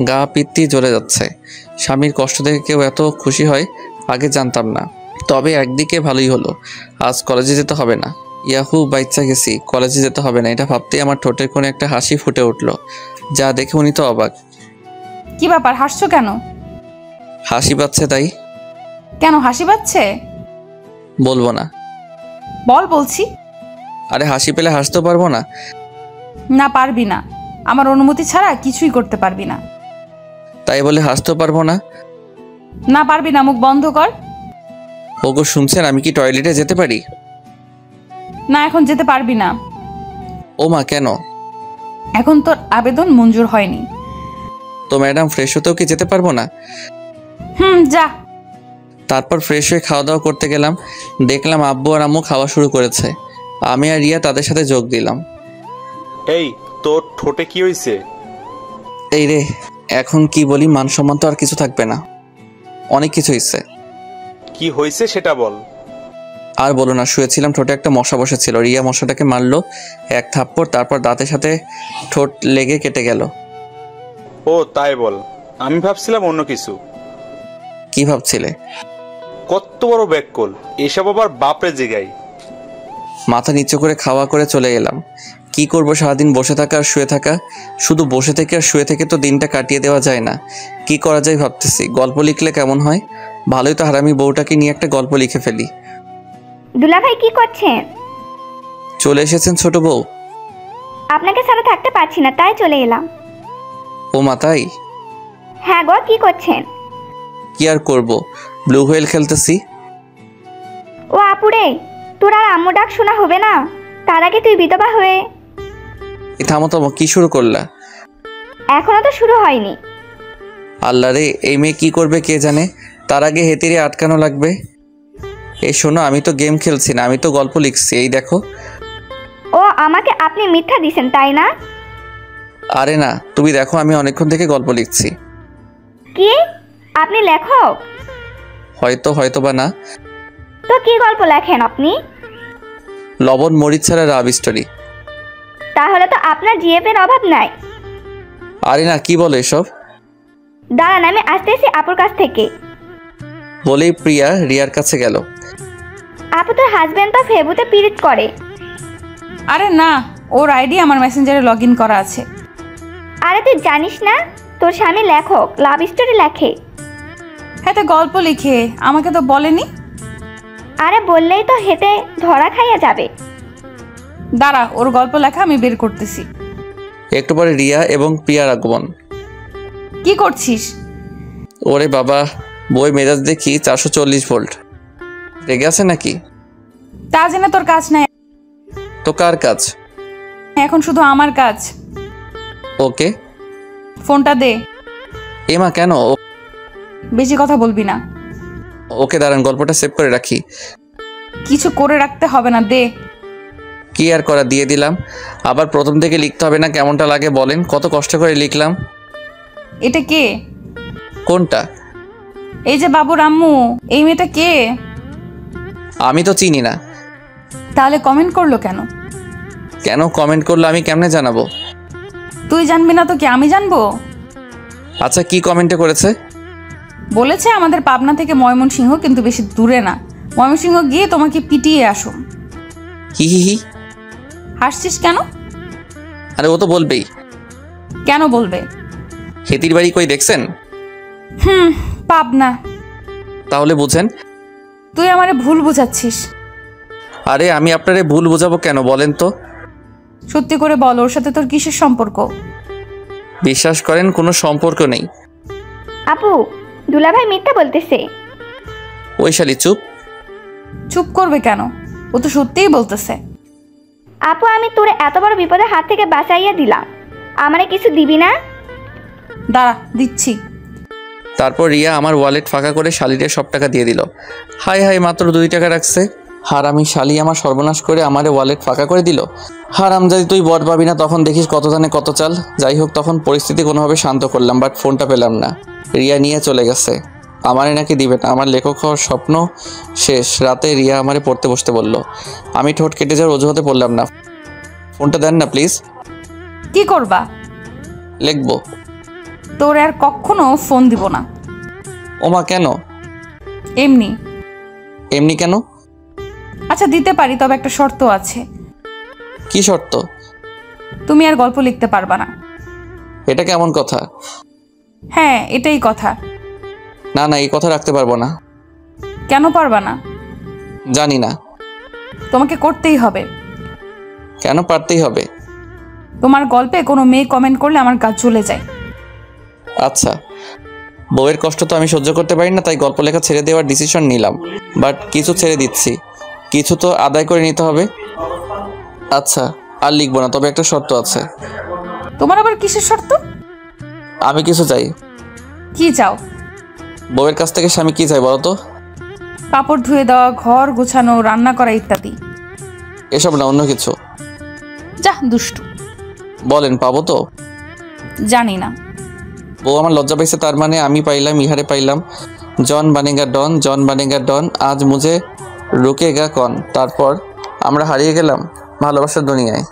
S1: গা পিত্তি জ্বলে যাচ্ছে। স্বামীর কষ্ট দেখে কেউ এত খুশি হয় আগে জানতাম না। তবে একদিকে ভালোই হলো, আজ কলেজে যেতে হবে না। ইয়াহু, বাচ্চা গেছি, কলেজে যেতে হবে না। এটা ভাবতেই আমার ঠোঁটের কোণে একটা হাসি ফুটে উঠলো, যা দেখে উনি তো অবাক।
S6: কি ব্যাপার, হাসছো কেন?
S1: হাসি পাচ্ছে তাই।
S6: কেন হাসি পাচ্ছে?
S1: বলবো না।
S6: বল বলছি।
S1: আরে হাসি পেলে হাসতেও পারবো না?
S6: না পারবি না, আমার অনুমতি ছাড়া কিছুই করতে পারবি না।
S1: তাই বলে হাসতেও পারবো না?
S6: না পারবি না, মুখ বন্ধ কর।
S1: ওগো শুনছেন, আমি কি টয়লেটে যেতে পারি?
S6: না এখন যেতে পারবি না।
S1: ও মা, কেন?
S6: এখন তোর আবেদন মঞ্জুর হয়নি।
S1: তো ম্যাডাম, ফ্রেশ হতেও কি যেতে পারবো না?
S6: যা।
S1: তারপর ফ্রেশ হয়ে খাওয়া দাওয়া করতে গেলাম। দেখলাম আব্বু আর আম্মু খাওয়া শুরু করেছে। আমি আর রিয়া তাদের সাথে যোগ দিলাম।
S9: এই তোর ঠোঁটে কি হয়েছে?
S1: এই রে, এখন কি বলি? মান সম্মান তো আর কিছু থাকবে না। অনেক কিছু হয়েছে।
S9: কি হয়েছে সেটা বল।
S1: আর বলো না, শুয়েছিলাম, ঠোঁটে একটা মশা বসেছিল। রিয়া মশাটাকে মারলো এক থাপ্পড়, তারপর দাঁতের সাথে ঠোঁট লেগে কেটে গেল।
S9: ও তাই বল, আমি ভাবছিলাম অন্য কিছু।
S1: কি ভাবছিলে?
S9: কত বড় ব্যাককল, এসব আবার বাপরে জিগাই।
S1: মাথা নিচু করে খাওয়া করে চলে এলাম। কি করব, সারাদিন বসে থাকা আর শুয়ে থাকা। শুধু বসে থেকে আর শুয়ে থেকে তো দিনটা কাটিয়ে দেওয়া যায় না। কি করা যায় ভাবতেছি। গল্প লিখলে কেমন হয়? ভালোই তো, হারামি বউটাকে নিয়ে একটা গল্প লিখে ফেলি।
S10: দুলাভাই কি করছেন?
S1: চলে এসেছেন ছোট বউ?
S10: আপনাকে ছাড়া থাকতে পারছি না, তাই চলে এলাম।
S1: ও মা, তাই?
S10: হ্যাঁ গো, কি করছেন?
S1: কি আর করব, ব্লু হুইল খেলতেছি।
S10: ও আপুরে, তোর আর আম্মু ডাক শোনা হবে না? তার আগে তুই বিধবা হয়ে।
S1: থামো থামো, কি শুরু করলা?
S5: এখনো তো শুরু হয়নি।
S1: আল্লাহ রে, এই মেয়ে কি করবে কে জানে। তার আগে হেতিরে আটকানো লাগবে। এই শোনো, আমি তো গেম খেলছি না, আমি তো গল্প লিখছি, এই দেখো।
S5: ও আমাকে আপনি মিথ্যা দিছেন তাই না?
S1: আরে না, তুমি দেখো, আমি অনেকক্ষণ থেকে গল্প লিখছি।
S5: কি আপনি লেখক?
S1: হয়তো বা না।
S5: তো কি গল্প লেখেন আপনি?
S1: লবণ মরিচ ছাড়া রাব স্টোরি।
S5: তাহলে তো আপনার জিএফ এর অভাব নাই।
S1: আরে না, কি বলো এসব?
S5: দাঁড়ান, আমি আসতেছি আপুর কাছ থেকে।
S1: বলেই প্রিয়া রিয়ার কাছে গেল।
S5: আপু তোর হাজবেন্ড তো ফেবুতে পিরিত করে।
S6: আরে না, ওর আইডি আমার মেসেঞ্জারে লগ ইন করা আছে।
S5: আরে তুই জানিস না তোর স্বামী লেখক, লাভ স্টোরি লেখে।
S6: হ্যাঁ, তো গল্প লিখে, আমাকে তো বলেনি।
S5: আরে বললেই তো হেতে ধরা খাইয়া যাবে।
S6: দাঁড়া, ওর গল্প লেখা আমি বের করতেছি।
S1: একটু পরে রিয়া এবং প্রিয়ার আগমন।
S6: কি করছিস?
S1: ওরে বাবা, বই মেজাজ দেখি 440 ভোল্ট। রেগে আছে নাকি?
S6: তা জেনে তোর কাজ নাই।
S1: তো কার কাজ?
S6: এখন শুধু আমার কাজ।
S1: ওকে,
S6: ফোনটা দে।
S1: এমা কেন?
S6: বেশি কথা বলবি না।
S1: ওকে দাঁড়ান, গল্পটা সেভ করে রাখি।
S6: কিছু করে রাখতে হবে না, দে।
S1: কি আর করা, দিয়ে দিলাম। আবার প্রথম থেকে লিখতে হবে না? কেমনটা লাগে বলেন? কত কষ্ট করে লিখলাম।
S6: এটা কে?
S1: কোনটা?
S6: এই যে বাবুর আম্মু। এই মেয়েটা কে?
S1: আমি তো চিনি না।
S6: তাহলে কমেন্ট করলো কেন?
S1: কেন কমেন্ট করলো আমি কেমনে জানাবো?
S6: তুই জানবি না তো কি আমি জানবো?
S1: আচ্ছা, কি কমেন্টে করেছে?
S6: বলেছে আমাদের পাবনা থেকে ময়মনসিংহ, কিন্তু বেশি দূরে না। ময়মনসিংহ গিয়ে তোমাকে পিটিয়ে আসুন।
S1: হি হি হি।
S6: হাসছিস কেন?
S1: আরে ও তো বলবেই।
S6: কেন বলবে?
S1: হেতির বাড়ি কই দেখছেন?
S6: পাবনা।
S1: তাহলে বুঝেন।
S6: তুই আমারে ভুল বুঝাচ্ছিস।
S1: আরে আমি আপনারে ভুল বোঝাবো কেন বলেন তো?
S6: সত্যি করে বল, ওর সাথে তোর কিসের সম্পর্ক?
S1: বিশ্বাস করেন, কোনো সম্পর্ক নেই।
S5: আপু দুলাভাই মিথ্যা বলতেছে।
S1: ওই শালি চুপ।
S6: চুপ করবে কেন? ও তো সত্যিই বলতেছে।
S5: আপু আমি তোরে এত বড় বিপদের হাত থেকে বাঁচাইয়া দিলাম, আমারে কিছু দিবি না?
S6: দাঁড়া, দিচ্ছি।
S1: তারপর রিয়া আমার ওয়ালেট ফাঁকা করে শালিরে সব টাকা দিয়ে দিল। হাই হাই, মাত্র 2 টাকা রাখছে। হারামি শালি আমার সর্বনাশ করে আমারে ওয়ালেট ফাঁকা করে দিল। হারামজাদি, তুই বট পাবি না, তখন দেখিস কত ধানে কত চাল। যাই হোক, তখন পরিস্থিতি কোনোভাবে শান্ত করলাম, বাট ফোনটা পেলাম না। রিয়া নিয়ে চলে গেছে। আমারে নাকি দিবে না। আমার লেখক হওয়ার স্বপ্ন শেষ। রাতে রিয়া আমারে পড়তে বসতে বলল। আমি ঠোঁট কেটে যাওয়ার অজুহাতে পড়লাম না। ফোনটা দেন না প্লিজ।
S6: কি করবা?
S1: লিখবো।
S6: তোর আর কখনো ফোন দিব না।
S1: ওমা কেন?
S6: এমনি।
S1: এমনি কেন?
S6: আচ্ছা দিতে পারি, তবে একটা শর্ত আছে।
S1: কি শর্ত?
S6: তুমি আর গল্প লিখতে পারবা না।
S1: এটা কেমন কথা?
S6: হ্যাঁ, এটাই কথা।
S1: না না, এই কথা রাখতে পারবো না।
S6: কেন পারবা না?
S1: জানি না।
S6: তোমাকে করতেই হবে।
S1: কেন পারতেই হবে?
S6: তোমার গল্পে কোনো মেয়ে কমেন্ট করলে আমার গা জ্বলে যায়।
S1: আচ্ছা, বউয়ের কষ্ট তো আমি সহ্য করতে পারি না, তাই গল্প লেখা ছেড়ে দেওয়ার ডিসিশন নিলাম। বাট কিছু ছেড়ে দিচ্ছি, কিছু তো আদায় করে নিতে হবে। আচ্ছা, আর লিখবো না, তবে একটা শর্ত আছে।
S6: তোমার আবার কিসের শর্ত?
S1: আমি কিছু চাই।
S6: কি চাও?
S1: বউয়ের কাছ থেকে স্বামী কি চাই বলো তো?
S6: কাপড় ধুয়ে দেওয়া, ঘর গোছানো, রান্না করা ইত্যাদি।
S1: এসব না, অন্য কিছু।
S6: যা দুষ্টু।
S1: বলেন, পাবো তো?
S6: জানি না।
S1: বউ আমার লজ্জা পাইছে, তার মানে আমি পাইলাম, ইহারে পাইলাম। জন বানেগা ডন, জন বানেগা ডন, আজ মুঝে রুকেগা কন। তারপর আমরা হারিয়ে গেলাম ভালোবাসার দুনিয়ায়।